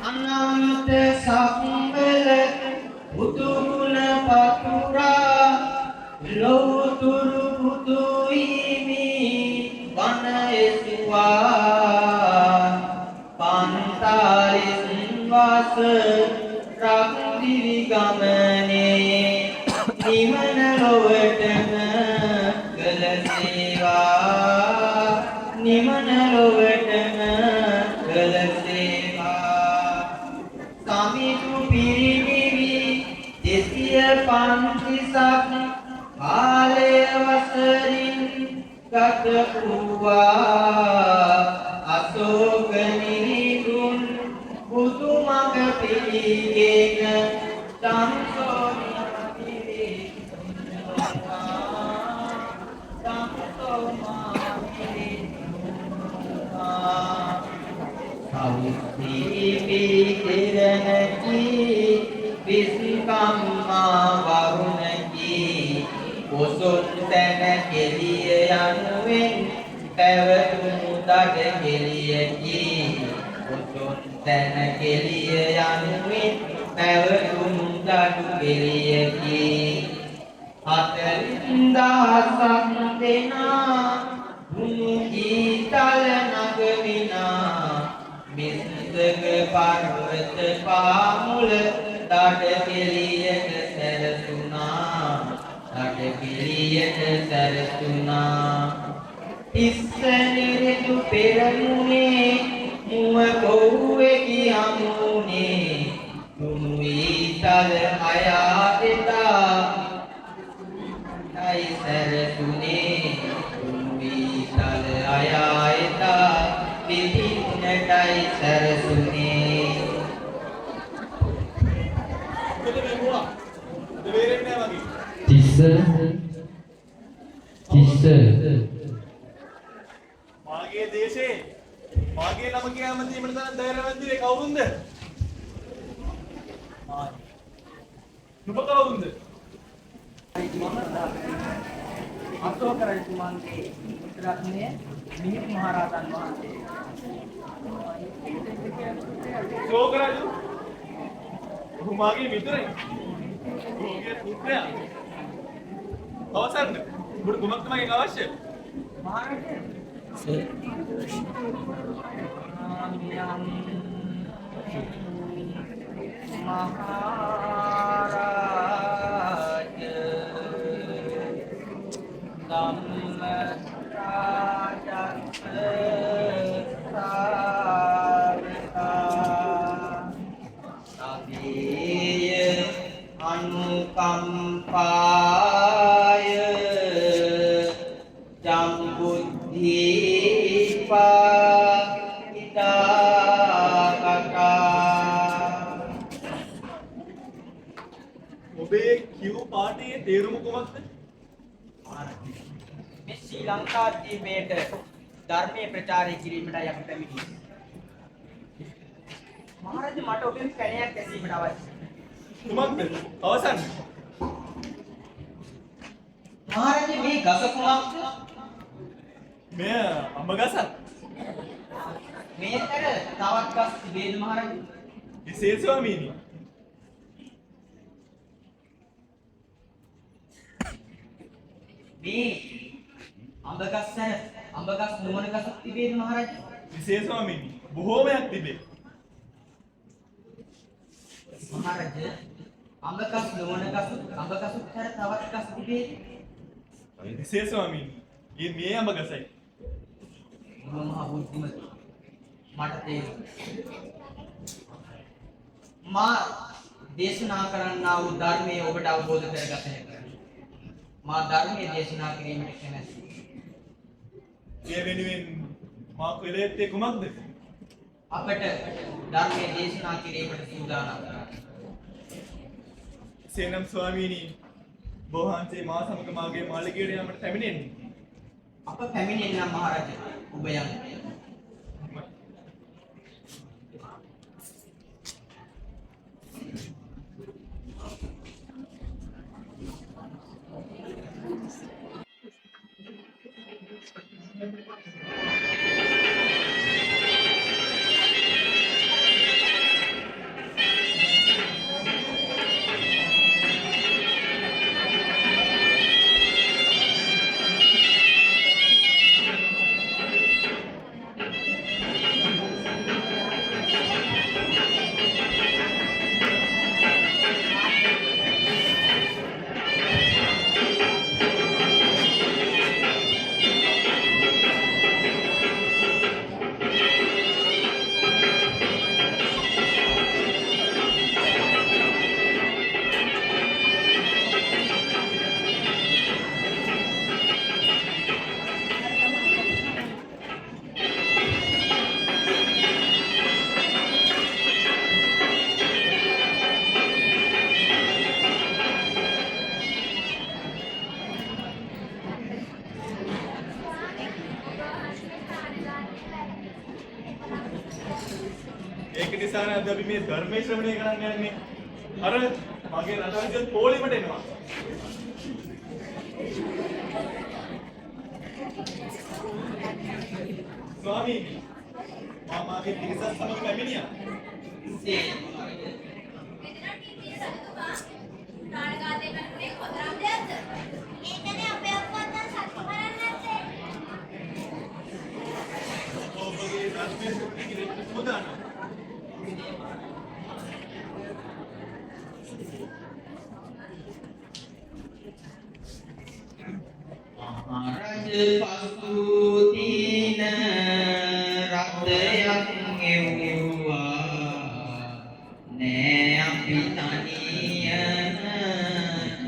අනන්ත සක්වල බුදුගුණ පතුරා ලෝතුරු බුදු හිමි වන එසුවා පන්තාලිස් වස රක්දිවි ගමනේ නිවන ලොවටම කළ සේවා නිවන ලොවටම කළ සේවා සමිත පිරිනිවි දෙසිය පන්තිසක් කාලය වසරින් ගත වූවා අශෝක නිදුන් බුදු මඟ පිළිගෙන ඔසොන් තැන කෙලිය යනුවෙන් පැවතුණු දඩ කෙලියකි ඔසොන් තැන කෙලිය යනුවෙන් පැවතුණු දඩු කෙලියකි 40,000ක් දෙනා මුණු ගීතල නගමිනා මිස්දක පර්වත පාමුල දඩ කෙලියට සැරසුණා දඩ කෙලියට සැරසුණා ඉස්සනෙරෙදු පෙරමුණේ මුව කොව්වෙකි හමුනේ තුනු ඊතල අයා එදා යි සැරසුනේ තුනු ඊතල අයා එදා පිටින්නටයි සැරසුනේ
තිස්ස
මාගේ දේශේ මාගේ නම කියම දීමට තරම් ධෛර්යවන්තයෙක් කවුරුන්ද? නුඹ කවුරුන්ද?
අශෝක රජතුමාගේ පුත්‍රරත්නය මිහිඳු මහ රහතන් වහන්සේ.
අශෝක රජු ඔහු මාගේ මිතුරයි. ඔහුගේ පුත්‍රයා. අවසන් ඔබට කුමක් තමයි අවශ්‍ය?
මහරජා
අනුකම්පාය ජම්බුද්ධීපා ඉදාකටා
ඔබේ කියු පාඨයේ තේරුම කොහොමද?
මේ ශ්‍රී ලංකා දීපයට ධර්මයේ ප්‍රචාරය කිරීමටයි අපි පැමිණියේ. මහරජා මට ඔබෙන් පැනයක් ඇසීමට අවශ්‍යයි.
කුමක්ද? අවසන්.
මහරජා මේ ගස කුමක්ද?
මෙය අඹ ගසක්.
මේතර තවත් ගස් තිබේද මහරජා?
එසේ ස්වාමීනි.
මේ අඹ ගස් සැර අඹ ගස් නොවන ගසක් තිබේද මහරජා?
එසේ ස්වාමීනි. බොහෝමයක් තිබේ.
මහරජා අඹ ගස් නොවන ගසුත් අඹ ගසුත් සැර තවත් ගස් තිබේද?
එසේ ස්වාමීනි. මේ අඹ ගසයි.
මම මහ බුද්ධිමත් මට තේරුණා. මා දේශනා කරන්නා වූ ධර්මයේ ඔබට අවබෝධ කරගත හැකියි. මා ධර්මයේ දේශනා කිරීමට කැමැත්තයි.
ඒ වෙනුවෙන් මා කළ යුත්තේ කුමක්ද?
අපට ධර්මයේ දේශනා කිරීමට සූදානම් කරන්න.
සේනම් ස්වාමීනි බෝවහන්සේ මා සමග මාගේ මාළිගයට යාමට පැමිණෙන්නේ.
අප පැමිණෙන්නම් මහරජා. ඔබ යන්න.
අපි මේ ධර්මයේ ශ්‍රවණය කරන්න යන්නේ. අර මගේ රටවල් පොලිමට එනවා. ස්වාමීනි මම මාගේ පිරිසත් සමග පැමිණියා.
ප්‍රාණඝාතය කරන්නේ කොතරම් දෙයක්ද? ඒකනේ අපේ අප්පා දැන් සත්‍ය කරන්නේ නැත්තේ.
ඔබගේ ධර්මයේ ශ්‍රවණය කිරීමට සූදානම්.
මහරජ පසුතින රතයක් එව්වා නෑ අපි තනියම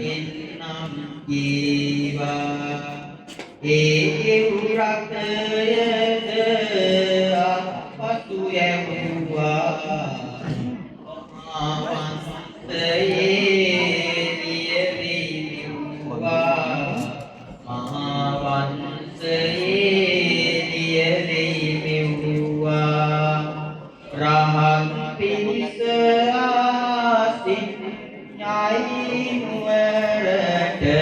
එන්නම් කීවා ඒ රතයද අපසු යවුවා මහවන්තයේ Rahan pinisa asin nyai muarada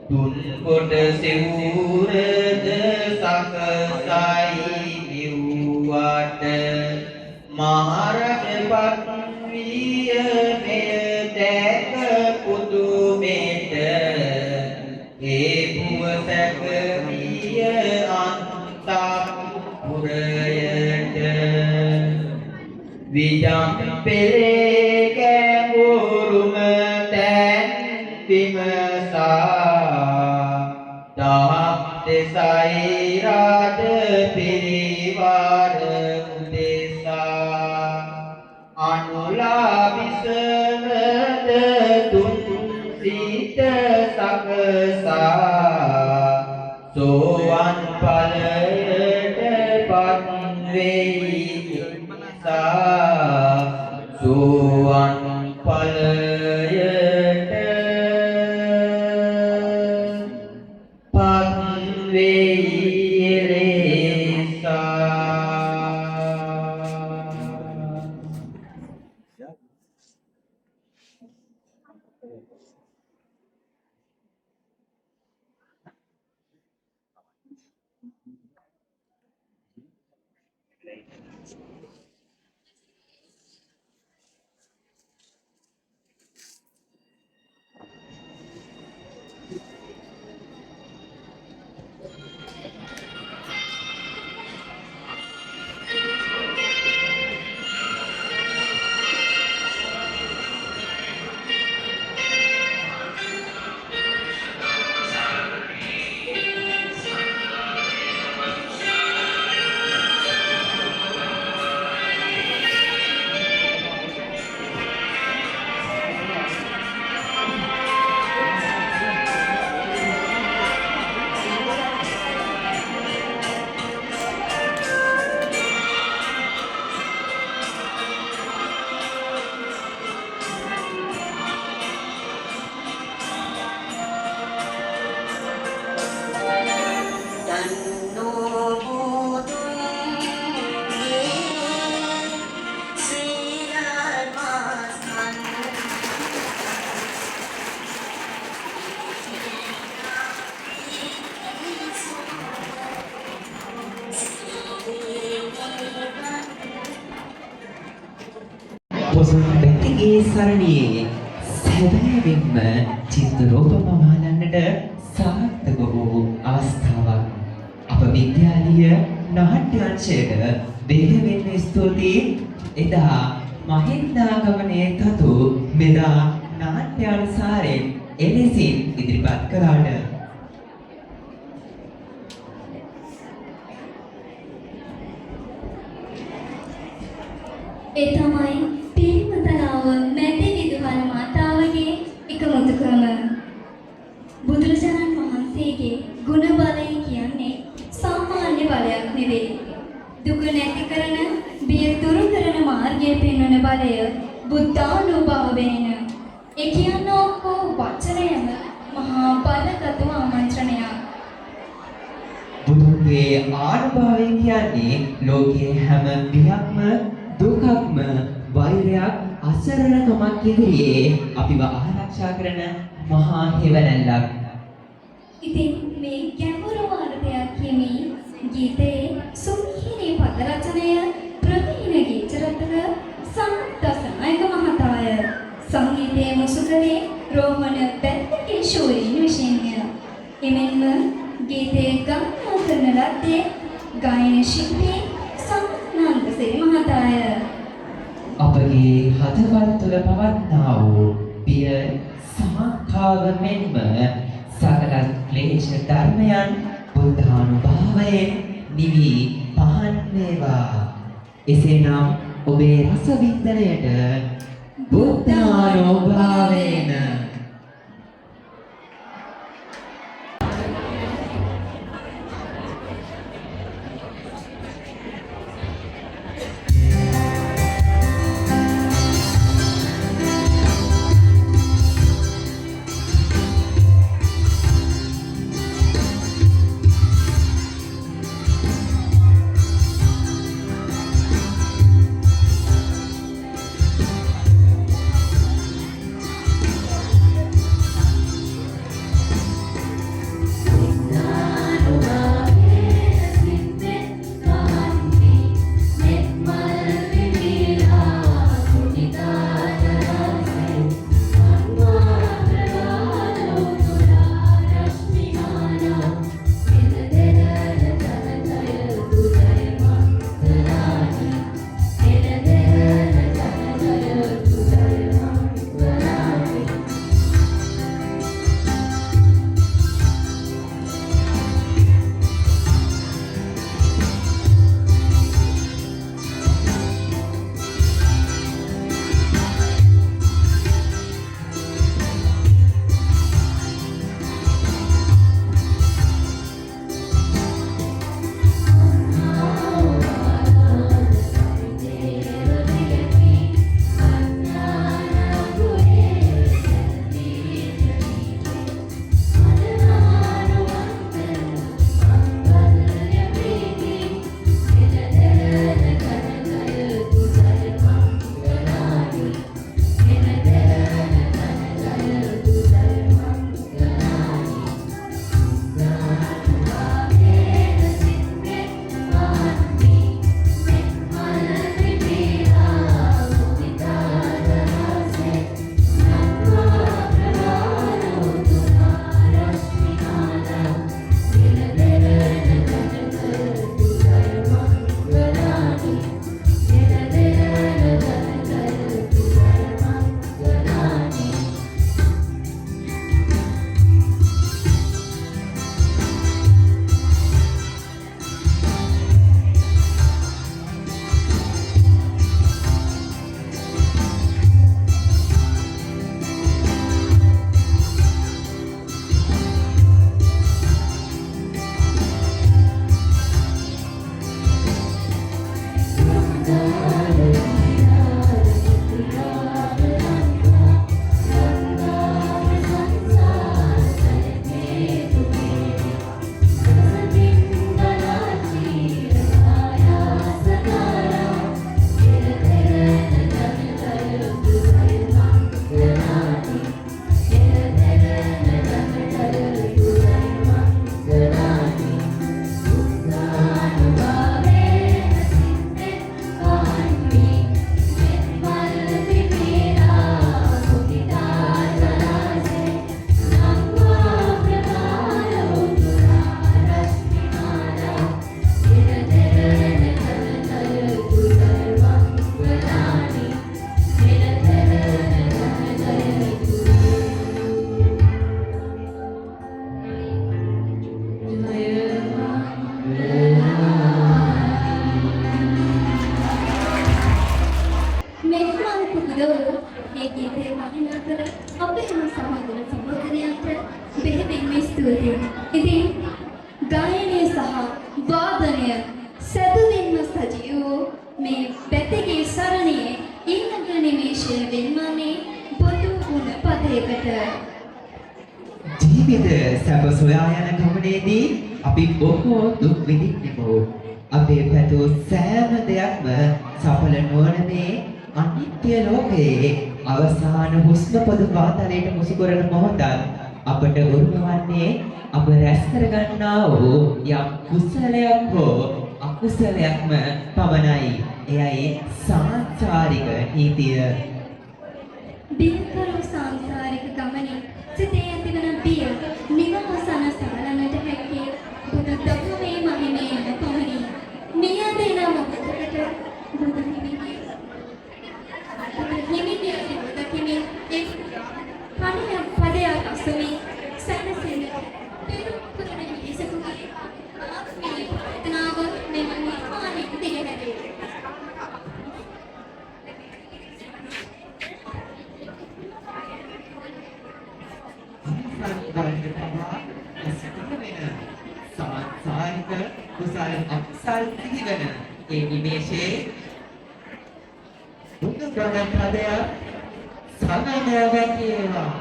tun koda seurada sakasai miwada maharaja patwiya medeka putu meda ebuwa sakriya antak purayada Vidam pele kemuruma ten bimasa Daham desai rada pirivara desa Anula visavada tun sita sakasa Soan palayada patveyi Suan palayata patveiresa
පොසොන්බැතිගේ සරණියේ සැබෑවෙන්ම චිත්‍රෝපමවන්නට සාර්ථක වූ අවස්ථාවක්. අප විද්‍යාලීය නාට්‍යාංශයට බෙහෙවින් ස්තුතියි. එදා මහින්දාගමනයේ තතු මෙදා නාට්‍යානුසාරයෙන් එලෙසින් ඉදිරිපත් කළාට
ඒ තමයි පිරිමතනාව මැති විදුහල් මාතාවගේ එකමුතුකම. බුදුරජාණන් වහන්සේගේ ගුණ බලය කියන්නේ සාමාන්‍ය බලයක් නෙවෙයි. දුක නැති කරන, බිය දුරු කරන මාර්ගය පෙන්වන බලය බුද්ධානුභව වෙන. ඒ කියන්නේ ඔක්කො වචනයම මහා බලගත් ආමන්ත්‍රණයක්.
බුදුන්ගේ ආනුභාවය කියන්නේ ලෝකයේ හැම බියක්ම දුක දුකක්ම වෛරයක් අසරණකමක් ඉදිරියේ අපිව ආරක්ෂා කරන මහා හේවණල්ලක්.
ඉතින් මේ ගැඹුරු අර්ථයක් හිමි ගීතයේ සුමිහිරි පද රචනය ප්‍රවීණ ගීත රචක සම්දසනායක මහතාය. සංගීතයේ මුසු කළේ රෝහණ බැද්දකිෂෝරින් විසින්ය. එමෙන්ම ගීතයේ ගායනා කරන ලද්දේ ගායන ශිල්පී සම්නන්දසිරි මහතාය.
අපගේ හදවත් තුළ පවත්නා වූ පිය සමකාව මෙන්ම සකල ක්ලේශ ධර්මයන් බුද්ධානුභාවයෙන් නිවි පහන් වේවා. එසේනම් ඔබේ රස වින්දනයට බුද්ධානුභාවයෙන් ජීවිත සැප සොයා යන ගමනේදී අපි බොහෝ දුක් විඳින්නෙමු. අපේ පැතු සෑම දෙයක්ම සඵල නොවන මේ අනිත්‍ය ලෝකයේ අවසාන හුස්ම පොදු වාතලයට මුසු කරන මොහොතත් අපට උරුම වන්නේ අප රැස් කරගන්නා වූ යම් කුසලයක් හෝ අකුසලයක්ම පමණයි. එයයි සාංසාරික නීතිය.
බියකරු සංසාරික ගමනේ සිතේ ඇතිවන බිය නිවහසන සාලනට හැකි බුදු දහමේ මහිමේන පමණි. මෙය දෙන මොහොතකට බුදු හිමිගේ දකිමි එක් කණයක් පදයක් අසමි සැනසෙන පෙරුම්පුරන මිනිසකුගේ ආත්මීය ප්‍රාර්ථනාව මෙම නිර්මාණයෙන් දිගහැරේ. සාංසාරික කුසල අකුසල් සිහිවන ඒ නිමේෂයේ බුදු බණ පදය සමන වැටේවා.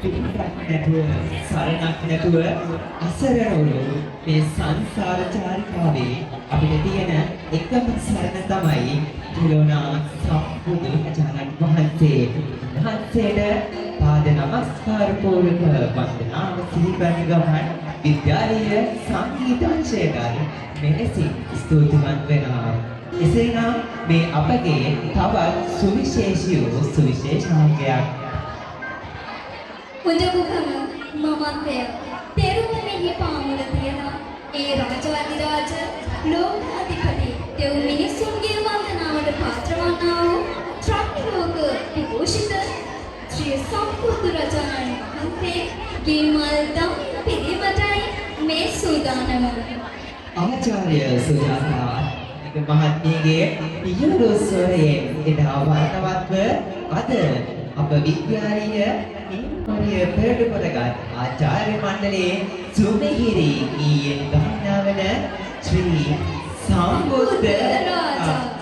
පිටිපස්සට නැතුව සරණක් නැතුව අසරණ වූ මේ සංසාර චාරිකාවේ අපිට තියෙන එකම සරණ තමයි තිලෝනා සම්බුදු රජාණන් වහන්සේ. වහන්සේට පාද නමස්කාර පූර්වක වන්දනාව සිහිපැන ගමන් විද්‍යාලීය සංගීතාංශයට මෙලෙස ස්තුතිවන්ත වෙනවා. එසේනම් මේ අපගේ තවත් සුවිශේෂී වූ සුවිශේෂාංගයක්
උදකුකම මමත්වය තෙරුමෙහි පාමුල තියෙන ඒ රාජවැදිරාජ ලෝකාධිපති දෙව් මිනිසුන්ගේ වන්දනාවට පාත්‍ර වන්නා වූ ත්‍රිලෝක විභූෂිත ශ්‍රී සම්බුදු රජාණන් වහන්සේ ගිමල් දම් පිළිවෙතයි මේ සූදානම.
ආචාර්ය සුජාතා මහත්මියගේ පියවරු ස්වරයෙන් එදා වර්ණවත්ව අද අප විද්‍යාලීය නිම්පරිය පෙරළු කොටගත් ආචාර්ය මණ්ඩලයේ සුමහිරි ගීයෙන් ගායනා වන ශ්‍රී සම්බුද්ධ රාජා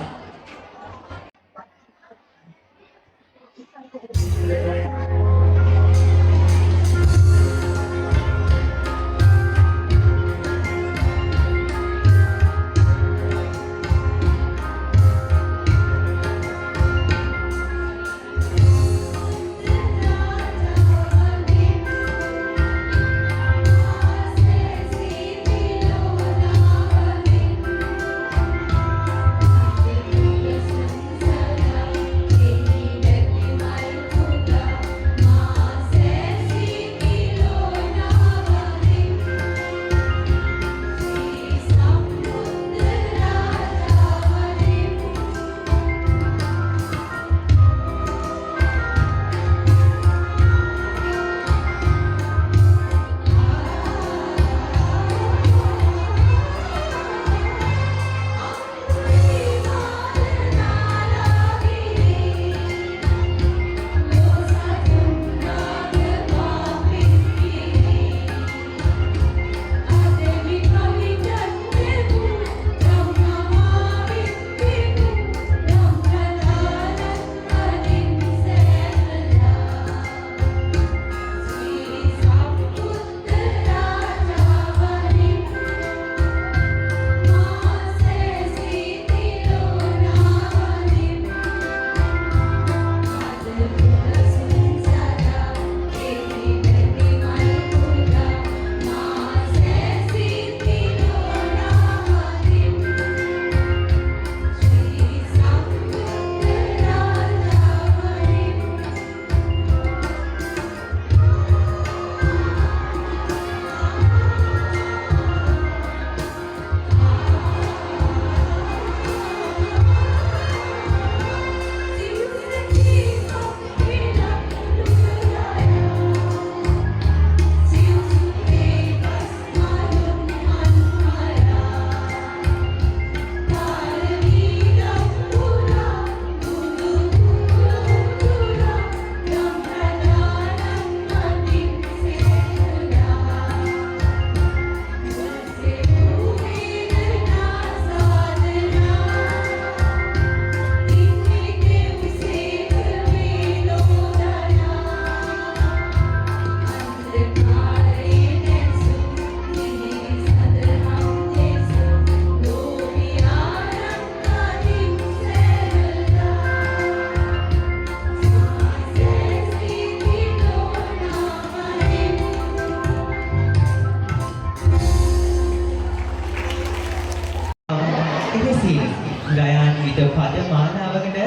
ගයාන්විත පද මාලාවකට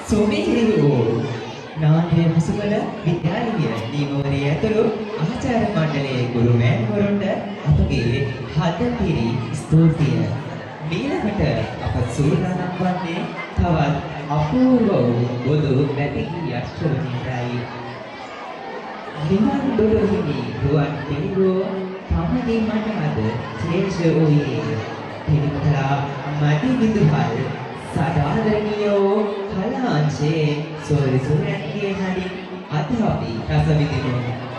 සුමිහිරි වූ නාට්‍ය මුසුකල විද්‍යාලීය නියමවරේ ඇතුළු ආචාර්ය මණ්ඩලයේ ගුරු මෑණිවරුන්ට අපගේ හදපිරි ස්තුතිය. ඊළඟට අප සූදානම් වන්නේ තවත් අපූර්ව වූ බොදු වැටිකිය ශ්‍රවණයයි. විමන් දොරහිමි රුවන් පිළිගෝ තමගේ මට අද ශ්‍රේෂ්ඨ වූයේ පිළිකලා මඩි විදුහල් සදාදරණීයෝ කලාංශයේ සෝරි සූරන්ගේ හඬින් අද අපි රස විඳිමු.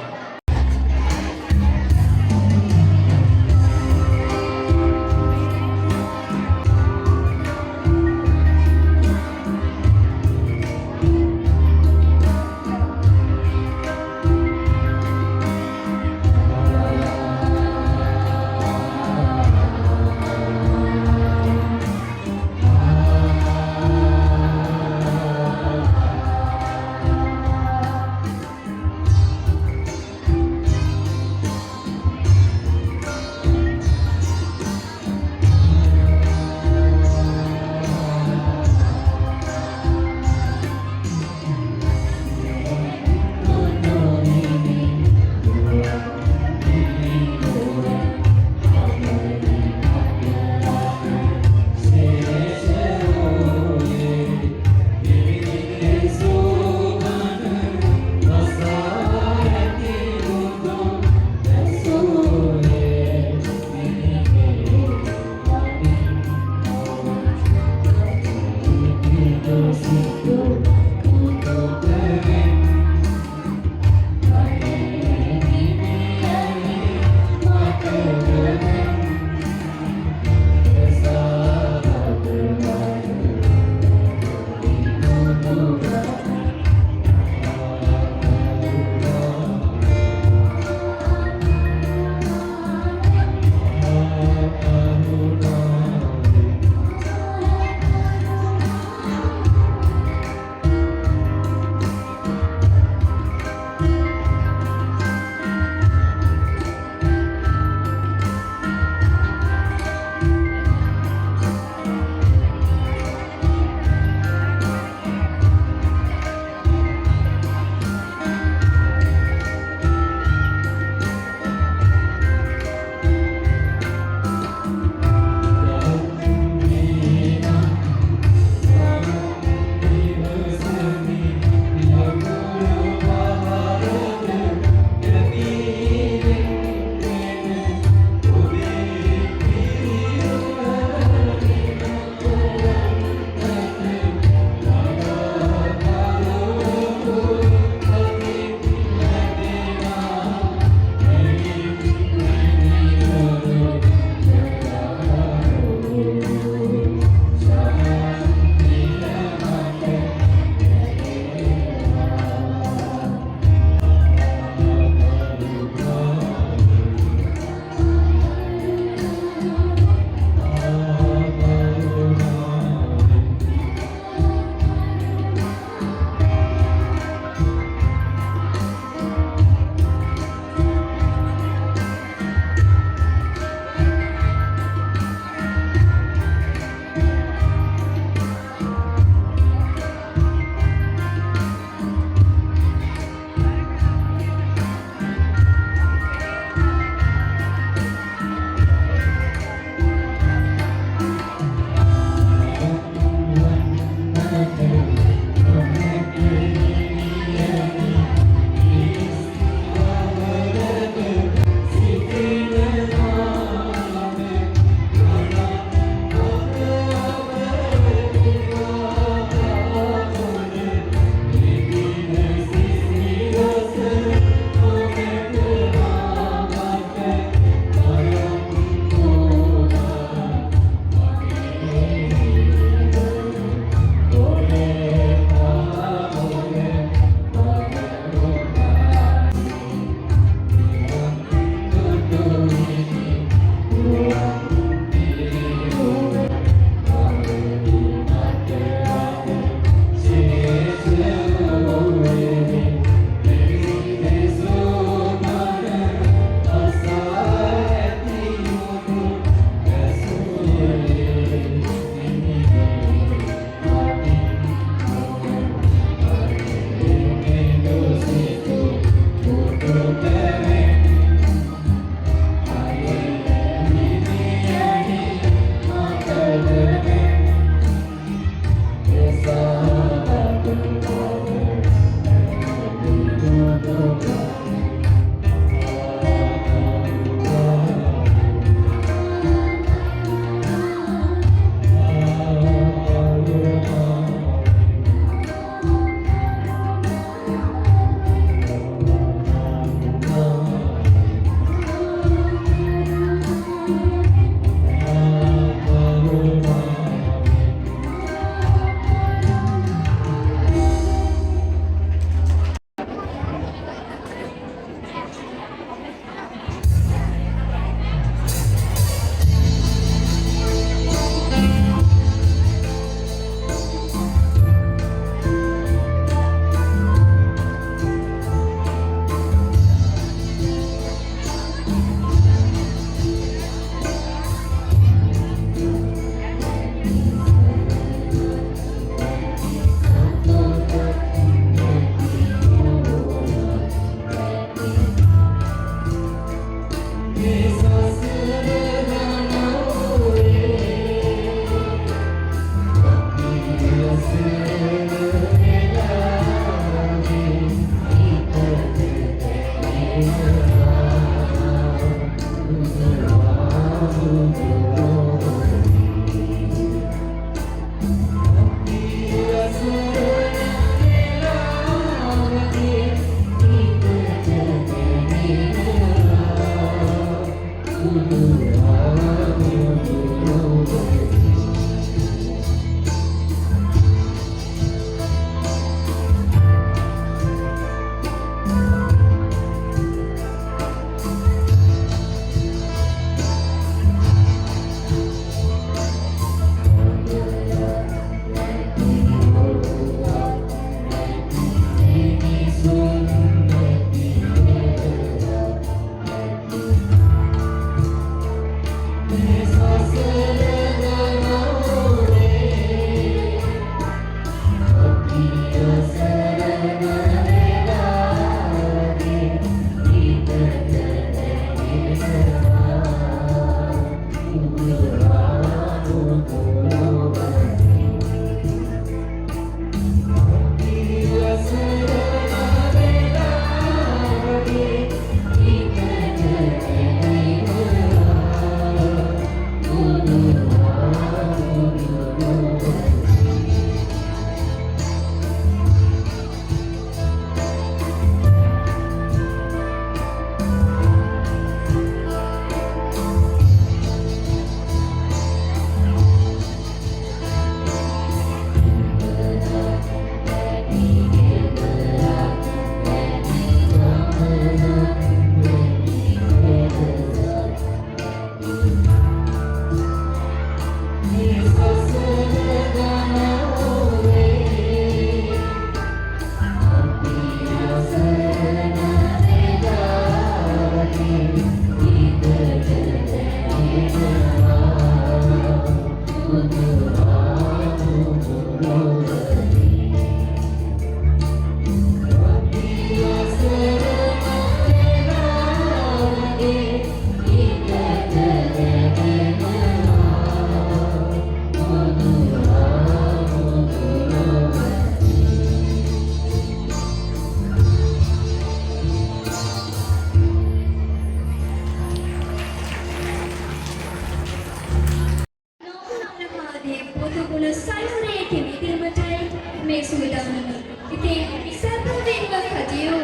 මුතු ගුණ සයුරේ කෙවිදීමටයි මේ සූදානම. ඉතින් සැප වේවා කජියෝ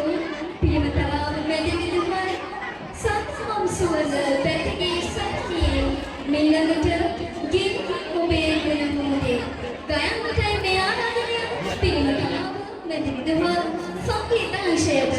පිළිමතාව මැදිවිදුමයි සම්සම් සුවඳ පැටගේ සතියේ මෙලඟට ගින් ඔබේ ගුණ මොහොතේ ගයන්නටයි මේ ආරාධනය පිළිමතාව මැදිවිදුම සංගීතාංශයට.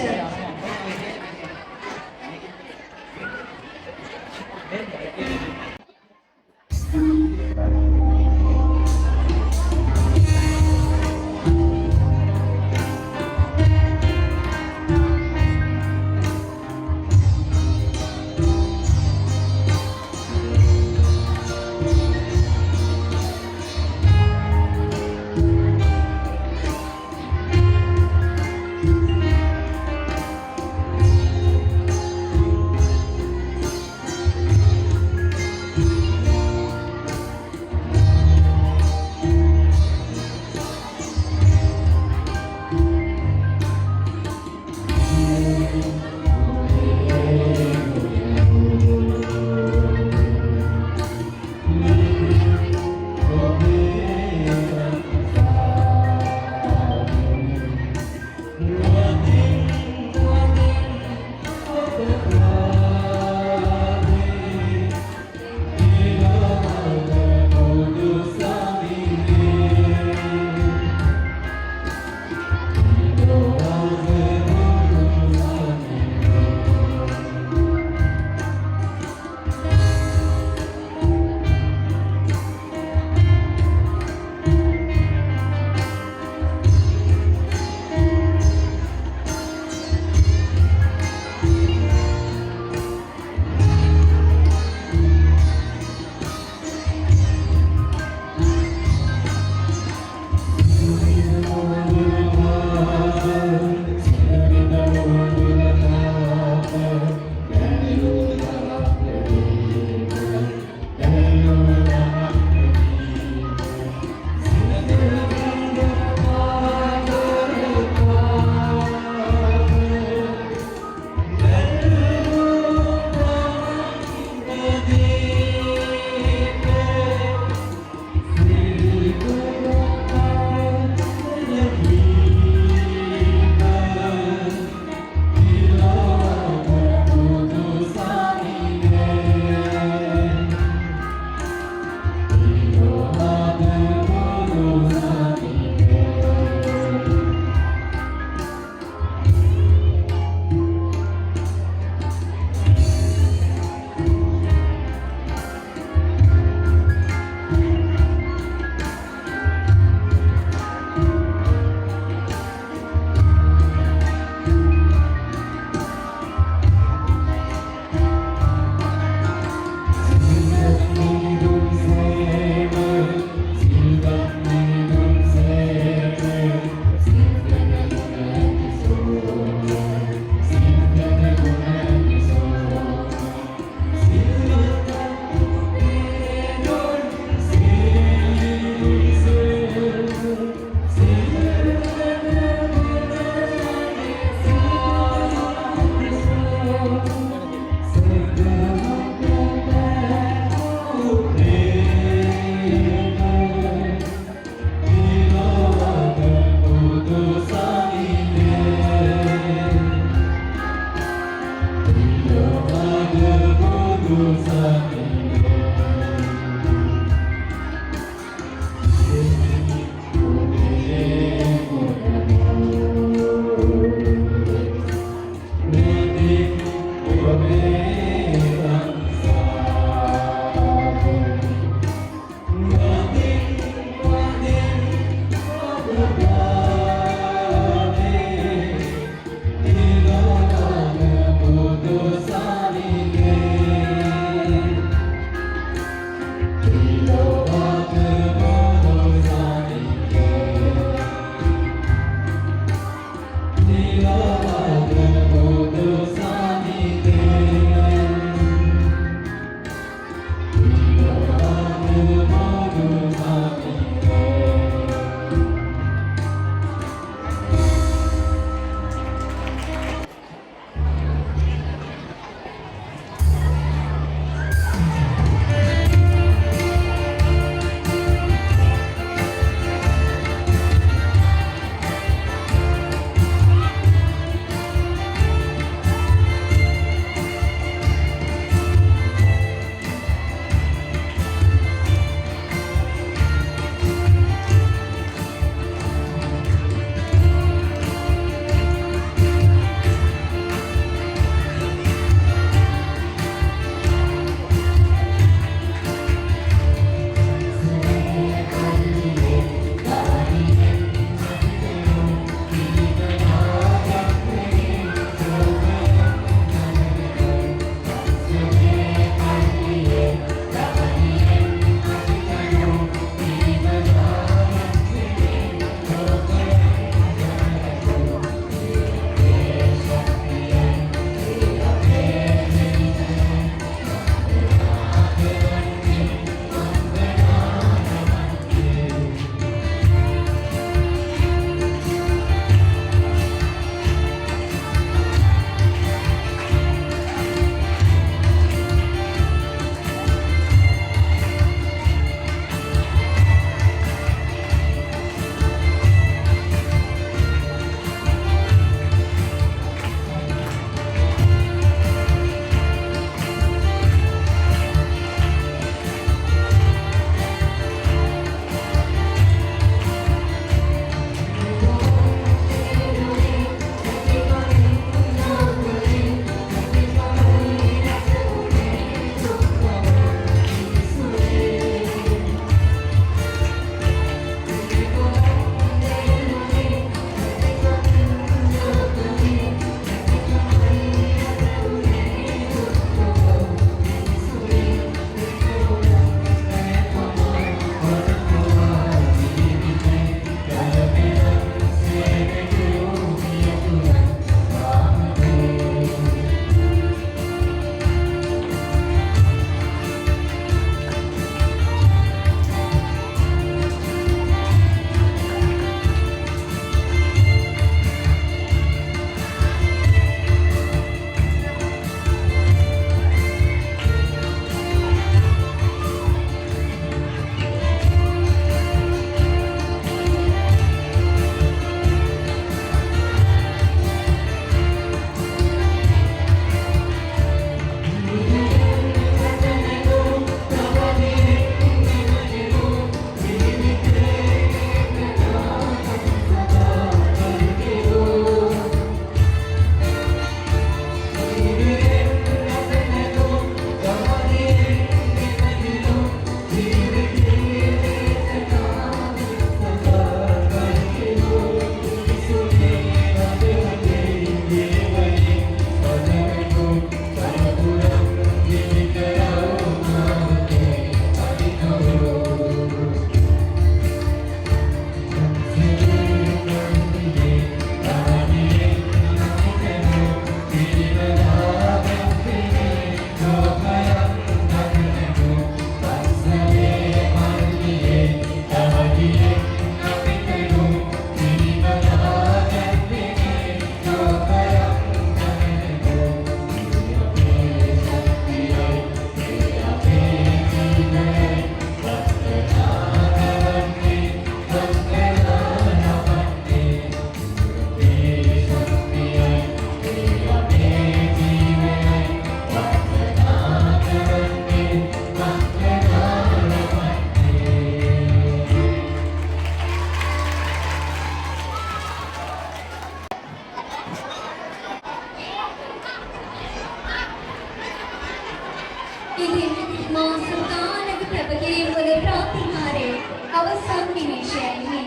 මාස ගානක කැපකිරීම වල ප්‍රාතිහාර්යය අවසන් නිමේෂයයි මේ.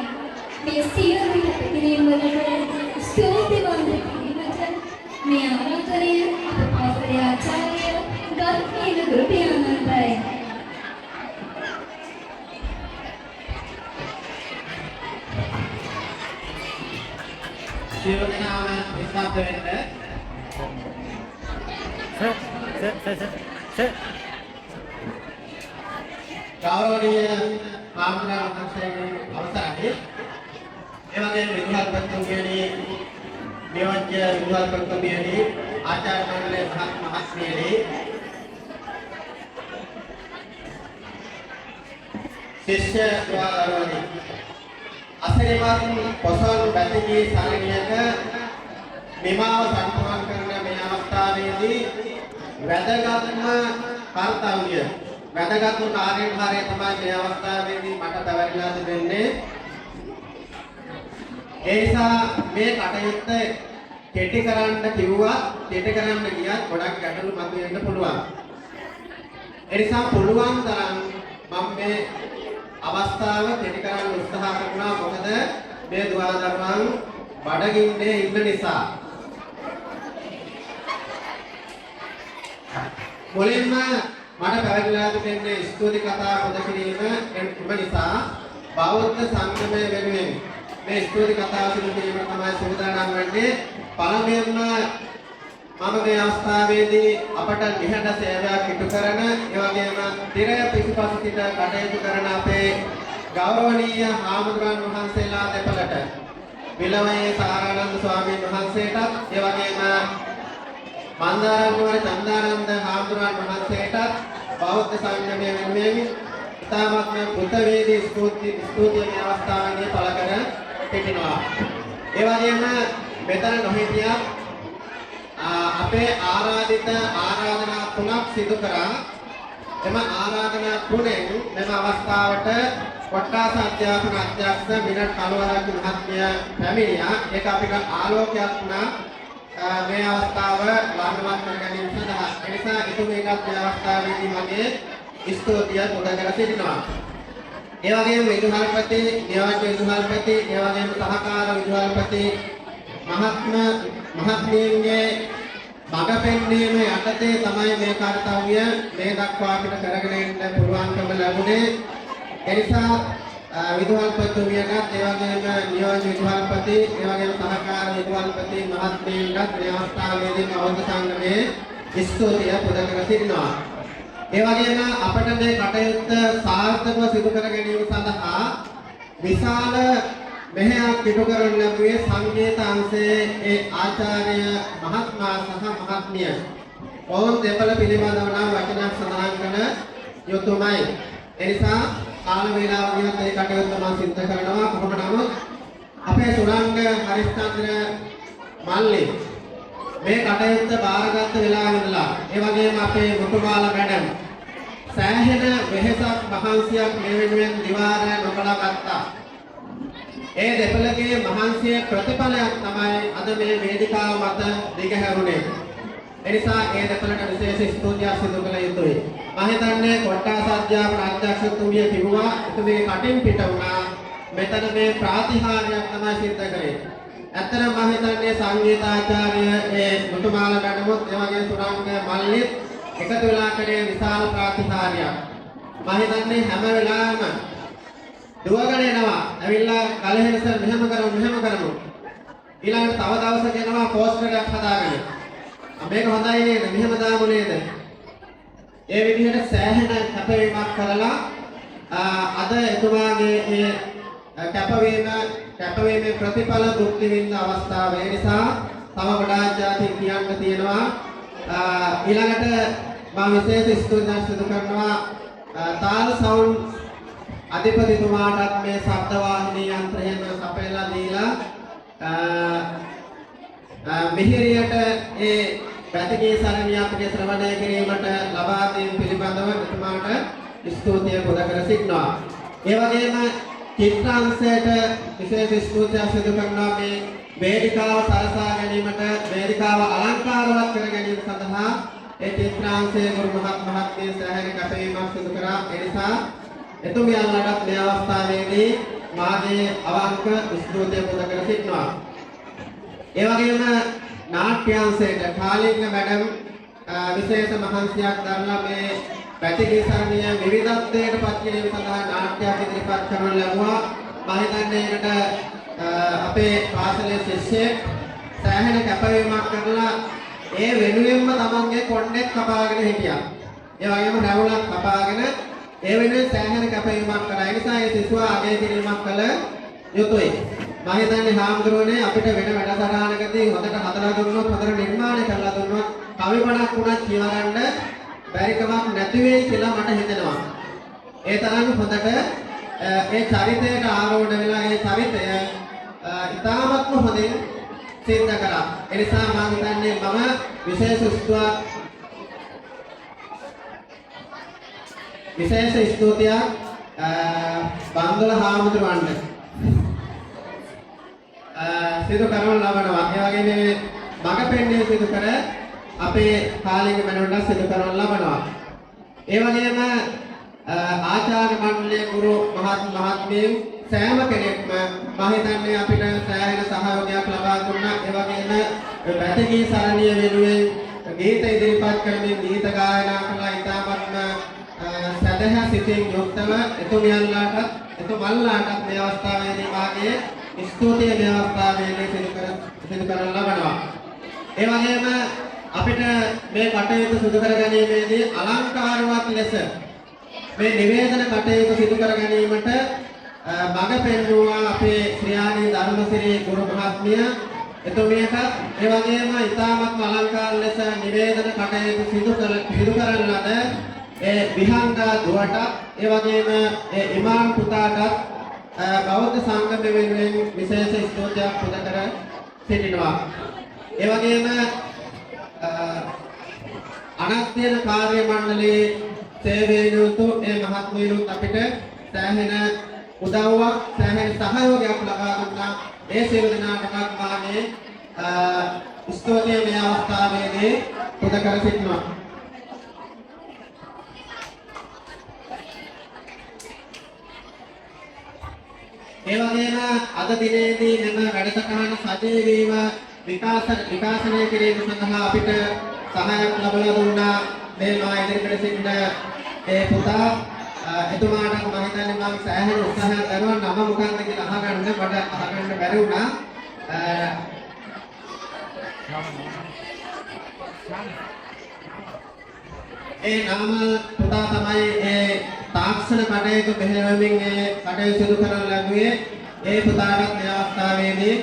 මේ සියලු කැපකිරීම වලට ස්තුතිවන්ත කිරීමට මේ ආරාධනය අප පාසලේ ආචාර්ය ගල්කේන ගුරු පියාණන්ටයි.
සියලු දෙනාම නිස්සබ්ද වෙන්න. ගෞරවනීය ආමරණ වහන්සේගේ අවසරයි. ඒ වගේම විදුහල්පතිතුමියනි, නියෝජ්‍ය විදුහල්පතිතුමියනි, ආචාර්ය මණ්ඩලයේ මහත්මියනි, ශිෂ්‍ය ගෞරවනීය අසරිමත් පොසොන් බැතිගී සරණියක නිමාව සම්පූර්ණ කරන මේ අවස්ථාවේදී වැදගත්ම කාර්යය වැදගත්ම කාර්යභාරය තමයි මේ අවස්ථාවේදී මට පැවරිලා තිබෙන්නේ. ඒ නිසා මේ කටයුත්ත කෙටි කරන්න කිව්වා, කෙටි කරන්න ගියත් ගොඩක් ගැටලු මතුවෙන්න පුළුවන්. ඒ නිසා පුළුවන් තරම් මම මේ අවස්ථාව කෙටි කරන්න උත්සාහ කරනවා. මොකද මේ දුවදරුවන් බඩගින්නේ ඉන්න නිසා. මුලින්ම මට පැවැදලා තිබෙන්නේ ස්තුති කතා පොද කිරීම නිසා බෞද්ධ සංගමය වෙනුවෙන් මේ ස්තුති කතාව සිදු කිරීම තමයි සූදානම් වෙන්නේ. පළමුවෙන්ම මම මේ අවස්ථාවේදී අපට නිහඬ සේවයක් ඉටු කරන, ඒ වගේම තිරය පිටුපස සිට කටයුතු කරන අපේ ගෞරවනීය හාමුදුරන් වහන්සේලා දෙපළට, විලවයේ සාරානන්ද ස්වාමීන් වහන්සේටත්, ඒ වගේම මන්දාරම්පුර චන්දානන්ද හාමුදුරන් වහන්සේටත් බෞද්ධ සංගමය වෙනුවෙන් ඉතාමත්ම කෘතවේදී ස්තුතිය මේ අවස්ථාවේදී පළ කර සිටිනවා. ඒ වගේම මෙතන නොහිටියත් අපේ ආරාධනා තුනක් සිදු කරා. එම ආරාධනා තුනෙන් මෙම අවස්ථාවට කොට්ටාස අධ්‍යාපන අධ්‍යක්ෂ මිනට් කලවරක් මහත්මිය පැමිණියා. ඒක අපිට ආලෝකයක් වුණා මේ අවස්ථාව ලාභවත් කර ගැනීම සඳහා. ඒ නිසා එතුමියටත් මේ අවස්ථාවේදී මගේ ස්තුතිය පුද කර සිටිනවා. ඒ වගේම විදුහල්පති, නියෝජ්‍ය විදුහල්පති, ඒ වගේම සහකාර විදුහල්පති මහත්මියන්ගේ මඟ පෙන්වීම යටතේ තමයි මේ කාර්යය මේ දක්වා අපිට කරගෙන යන්න පුළුවන්කම ලැබුණේ. ඒ නිසා විදුහල්පතිතුමියටත්, ඒ වගේම නියෝජ්‍ය විදුහල්පති, ඒ වගේම සහකාර විදුහල්පති මහත්මියන්ටත් මේ අවස්ථාවේදී බෞද්ධ සංගමයේ ස්තුතිය පුද කර සිටිනවා. ඒ වගේම අපට මේ කටයුත්ත සාර්ථකව සිදු කර ගැනීම සඳහා විශාල මෙහෙයක් ඉටු කරන ලැබුවේ සංගීත අංශයේ ඒ ආචාර්ය මහත්මයා සහ මහත්මිය. ඔවුන් දෙපළ පිළිබඳව නම් වචනයක් සඳහන් කරන යුතුයමයි. ඒ නිසා කාල වේලාව විදිහට ඒ කටයුත්ත මම සිදු කරනවා. කොහොම නමුත් අපේ සුරංග හරිස්චන්ද්‍ර මල්ලි මේ කටයුත්ත බාරගත් වෙලාව ඉඳලා, ඒ වගේම අපේ මුතුමාල මැඩම් සෑහෙන වෙහෙසක් මහන්සියක් මේ වෙනුවෙන් දිවාරය නොකලා ගත්තා. ඒ දෙපළගේ මහන්සිය ප්‍රතිඵලයක් තමයි අද මේ වේදිකාව මත දිගහැරුණේ. එනිසා ඒ දෙපළට විශේෂ ස්තුතියක් සිදු කළ යුතුයි. මම හිතන්නේ කොට්ටාස අධ්‍යාපන අධ්‍යක්ෂතුමිය කිව්වා එතුමියගේ කටින් පිට වුණා මෙතන මේ ප්‍රාතිහාර්යයක් තමයි සිද්ධ කරේ. ඇත්තටම මම හිතන්නේ සංගීතාචාර්ය ඒ මුතුමාල මැඩමුත්, ඒ වගේ සුරංග මල්ලිත් එකතු වෙලා කරේ විශාල ප්‍රාතිහාර්යයක්. මම හිතන්නේ හැම වෙලාවෙම දුවගෙන එනවා. ඇවිල්ලා කලහෙනස මෙහෙම කරමු. ඊළඟට තව දවසක එනවා පෝස්ටරයක් හදාගෙන. මේක හොඳයි නේද? මෙහෙම දාමු නේද? ඒ විදිහට සෑහෙන කැපවීමක් කරලා අද එතුමාගේ ඒ කැපවීමේ ප්‍රතිඵල භුක්ති විඳින අවස්ථාව. ඒ නිසා තව ගොඩාක් જાති කියන්න තියෙනවා. ඊළඟට මම විශේෂ ස්තුතියක් සිදු කරනවා තාල සවුන්ඩ් අධිපතිතුමාටත් මේ ශබ්ද වාහිනී යන්ත්‍රයෙන් සපයලා දීලා මිහිරියට ඒ පැතිකී සරණිය අපිට ශ්‍රවණය කිරීමට ලබා දීම පිළිබඳව එතුමාට ස්තුතිය පුද කර සිටිනවා. ඒ වගේම චිත්‍රාංශයට විශේෂ ස්තුතියක් සිදු කරනවා මේ වේදිකාව සරසා ගැනීමට, වේදිකාව අලංකාරවත් කර ගැනීම සඳහා ඒ චිත්‍රාංශයේ ගුරු මහත්මිය සෑහෙන කැපවීමක් සිදු කරා. ඒ නිසා එතුමියන්ලටත් මේ අවස්ථාවේදී මාගේ අවංක ස්තුතිය පුද කර සිටිනවා. ඒ වගේම නාට්‍යාංශයට කාලිංග මැඩම් විශේෂ මහන්සියක් දරලා මේ පැතිකී සරණිය විවිධත්වයට පත් කිරීම සඳහා නාට්‍යයක් ඉදිරිපත් කරන ලැබුවා. මම හිතන්නේ ඒකට අපේ පාසලේ ශිෂ්‍යෙක් සෑහෙන කැපවීමක් කරලා ඒ වෙනුවෙන්ම තමන්ගේ කොණ්ඩෙත් කපාගෙන හිටියා. ඒ වගේම රැවුලක් කපාගෙන ඒ වෙනුවෙන් සෑහෙන කැපවීමක් කරා. ඒ නිසා ඒ සිසුවා අගය කිරීමක් කළ යුතුයි. මම හිතන්නේ හාමුදුරුවනේ අපිට වෙන වැඩසටහනකදී හොඳට හදලා දුන්නොත් හොඳට නිර්මාණය කරලා දුන්නොත් කවිපණක් වුණත් කියවගන්න බැරි කමක් නැති වෙයි කියලා මට හිතෙනවා. ඒ තරම් හොඳට ඒ චරිතයට ආරෝහණය වෙලා ඒ චරිතය ඉතාමත්ම හොඳින් සිද්ධ කරා. ඒ නිසා මම හිතන්නේ මම විශේෂ ස්තුතියක් බන්දුල හාමුදුරුවන්ට සිදු කරන ලබනවා. ඒ වගේම මඟ පෙන්වීම සිදු කර අපේ කාලිංග මැඩම්ට සිදු කරන ලබනවා. ඒ වගේම ආචාර්ය මණ්ඩලයේ ගුරු මහත්මියන් සෑම කෙනෙක්ම මම හිතන්නේ අපිට සෑහෙන සහයෝගයක් ලබා දුන්නා. ඒ වගේම පැතිකී සරණිය වෙනුවෙන් ගීත ඉදිරිපත් කරමින් ගීත ගායනා කළා. ඉතාමත්ම සදහ සිතින් යුක්තව එතුමන්ලාටත් මේ අවස්ථාවේදී මාගේ ස්තුතිය මේ අවස්ථාවේදී සිදු කරන ලබනවා. ඒ වගේම අපිට මේ කටයුතු සිදු කර ගැනීමේදී අලංකාරවත් ලෙස මේ නිවේදන කටයුතු සිදු කර ගැනීමට මඟ පෙන්වුවා අපේ ශ්‍රියාණී ධර්මසිරි ගුරු මහත්මිය. එතුමියට ඒ වගේම ඉතාමත්ම අලංකාර ලෙස නිවේදන කටයුතු සිදු කරන ලද ඒ විහංගා දුවට ඒ වගේම ඒ ඉමාම් පුතාටත් බෞද්ධ සංගම වෙනුවෙන් විශේෂ ස්තුතියක් පුද කර සිටිනවා. ඒ වගේම අනත්යන කාර්ය මණ්ඩලයේ සේවයේ යුතු ඒ මහත්මියනුත් අපිට සෑහෙන උදව්වක් සෑහෙන සහයෝගයක් ලබා දුන්නා. ඒ සියලු දෙනාටම මාගේ ස්තුතිය මේ අවස්ථාවේදී පුද කර සිටිනවා. ඒ වගේම අද දිනේදී මෙම වැඩසටහන සජීවීව විකාශනය කිරීම සඳහා අපිට සහායක් ලබා දුන්නා මේ මා ඉදිරිපිට සිටින ඒ පුතා. එතුමාට මම හිතන්නේ මම සෑහෙන උත්සාහයක් දරුවා නම මොකක්ද කියලා අහගන්න මට අහගන්න බැරි වුණා. ඒ නම පුතා තමයි ඒ තාක්ෂණ කටයුතු මෙහෙයවමින් ඒ කටයුතු සිදු කරන ලැබුවේ. ඒ පුතාටත් මේ අවස්ථාවේදී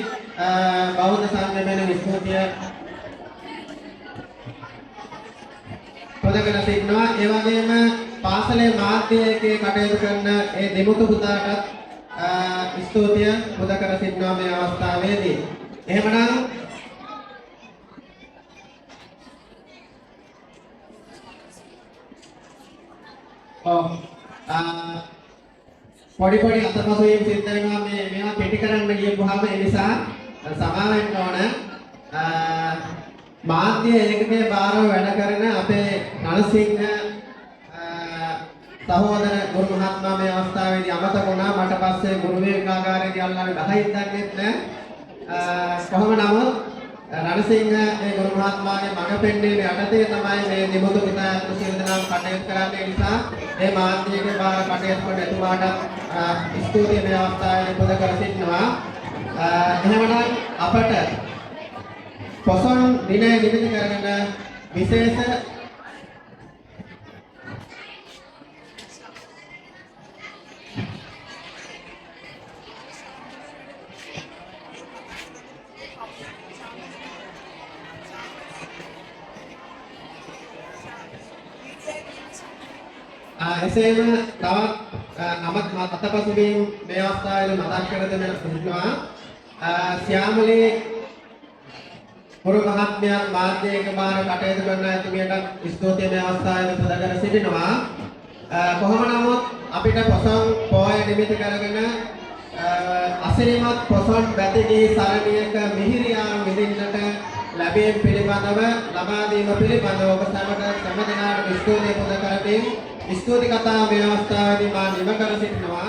බෞද්ධ සංගමයෙන් ස්තුතිය පුද කර සිටිනවා. ඒ වගේම පාසලේ මාධ්‍යයේ කටයුතු කරන ඒ දෙමුතු පුතාටත් ස්තුතිය පුද කර සිටිනවා මේ අවස්ථාවේදී. එහෙමනම් පොඩි අතපසුවීම් සිද්ධ වෙනවා මේවා පෙටි කරන්න ගියපුවාම ඒ නිසා සමාව වෙන්න ඕන. මාධ්‍ය ඒකකයේ බාරව වැඩ කරන අපේ රණසිංහ සහෝදර ගුරු මහත්මයා මේ අවස්ථාවේදී අමතක වුණා. මට පස්සේ ගුරු වේදිකාගාරයේදී අල්ලන්නේ 10ක් දන්නෙත් නෑ. කොහොම නමුත් රණසිංහ ඒ ගුරු මහත්මයාගේ මඟ පෙන්වීම යටතේ තමයි මේ නිමුතු පිටා සියලු දෙනාම කටයුතු කරන්නේ. ඒ නිසා මේ මාධ්‍යයේ බාර කටයුතු කරන එතුමාට ස්තුතිය මේ අවස්ථාවේදී පුද කර සිටිනවා. එහෙමනම් අපට පොසොන් දිනය නිමිති කරගෙන විශේෂ එසේම තවත් අතපසුවීම් මේ අවස්ථාවේදී මතක් කර දෙන්න සිටිනවා. ශ්‍යාමලී ගුරු මහත්මයා මාධ්‍යයක බාර කටයුතු කරන එතුමියට ස්තුතිය මේ අවස්ථාවේදී පුද කර සිටිනවා. කොහොම නමුත් අපිට පොසොන් පොය නිමිති කරගෙන අසිරිමත් පොසොන් බැතිගී සරණියක මිහිරියාම් විඳින්නට ලැබෙන ලැබීම් පිළිබඳව ලබා දීම පිළිබඳව ඔබ සැම දිනාටම ස්තුතිය පුද කරමින් ස්තුති කතාව මේ අවස්ථාවේදී මා නිම කර සිටිනවා.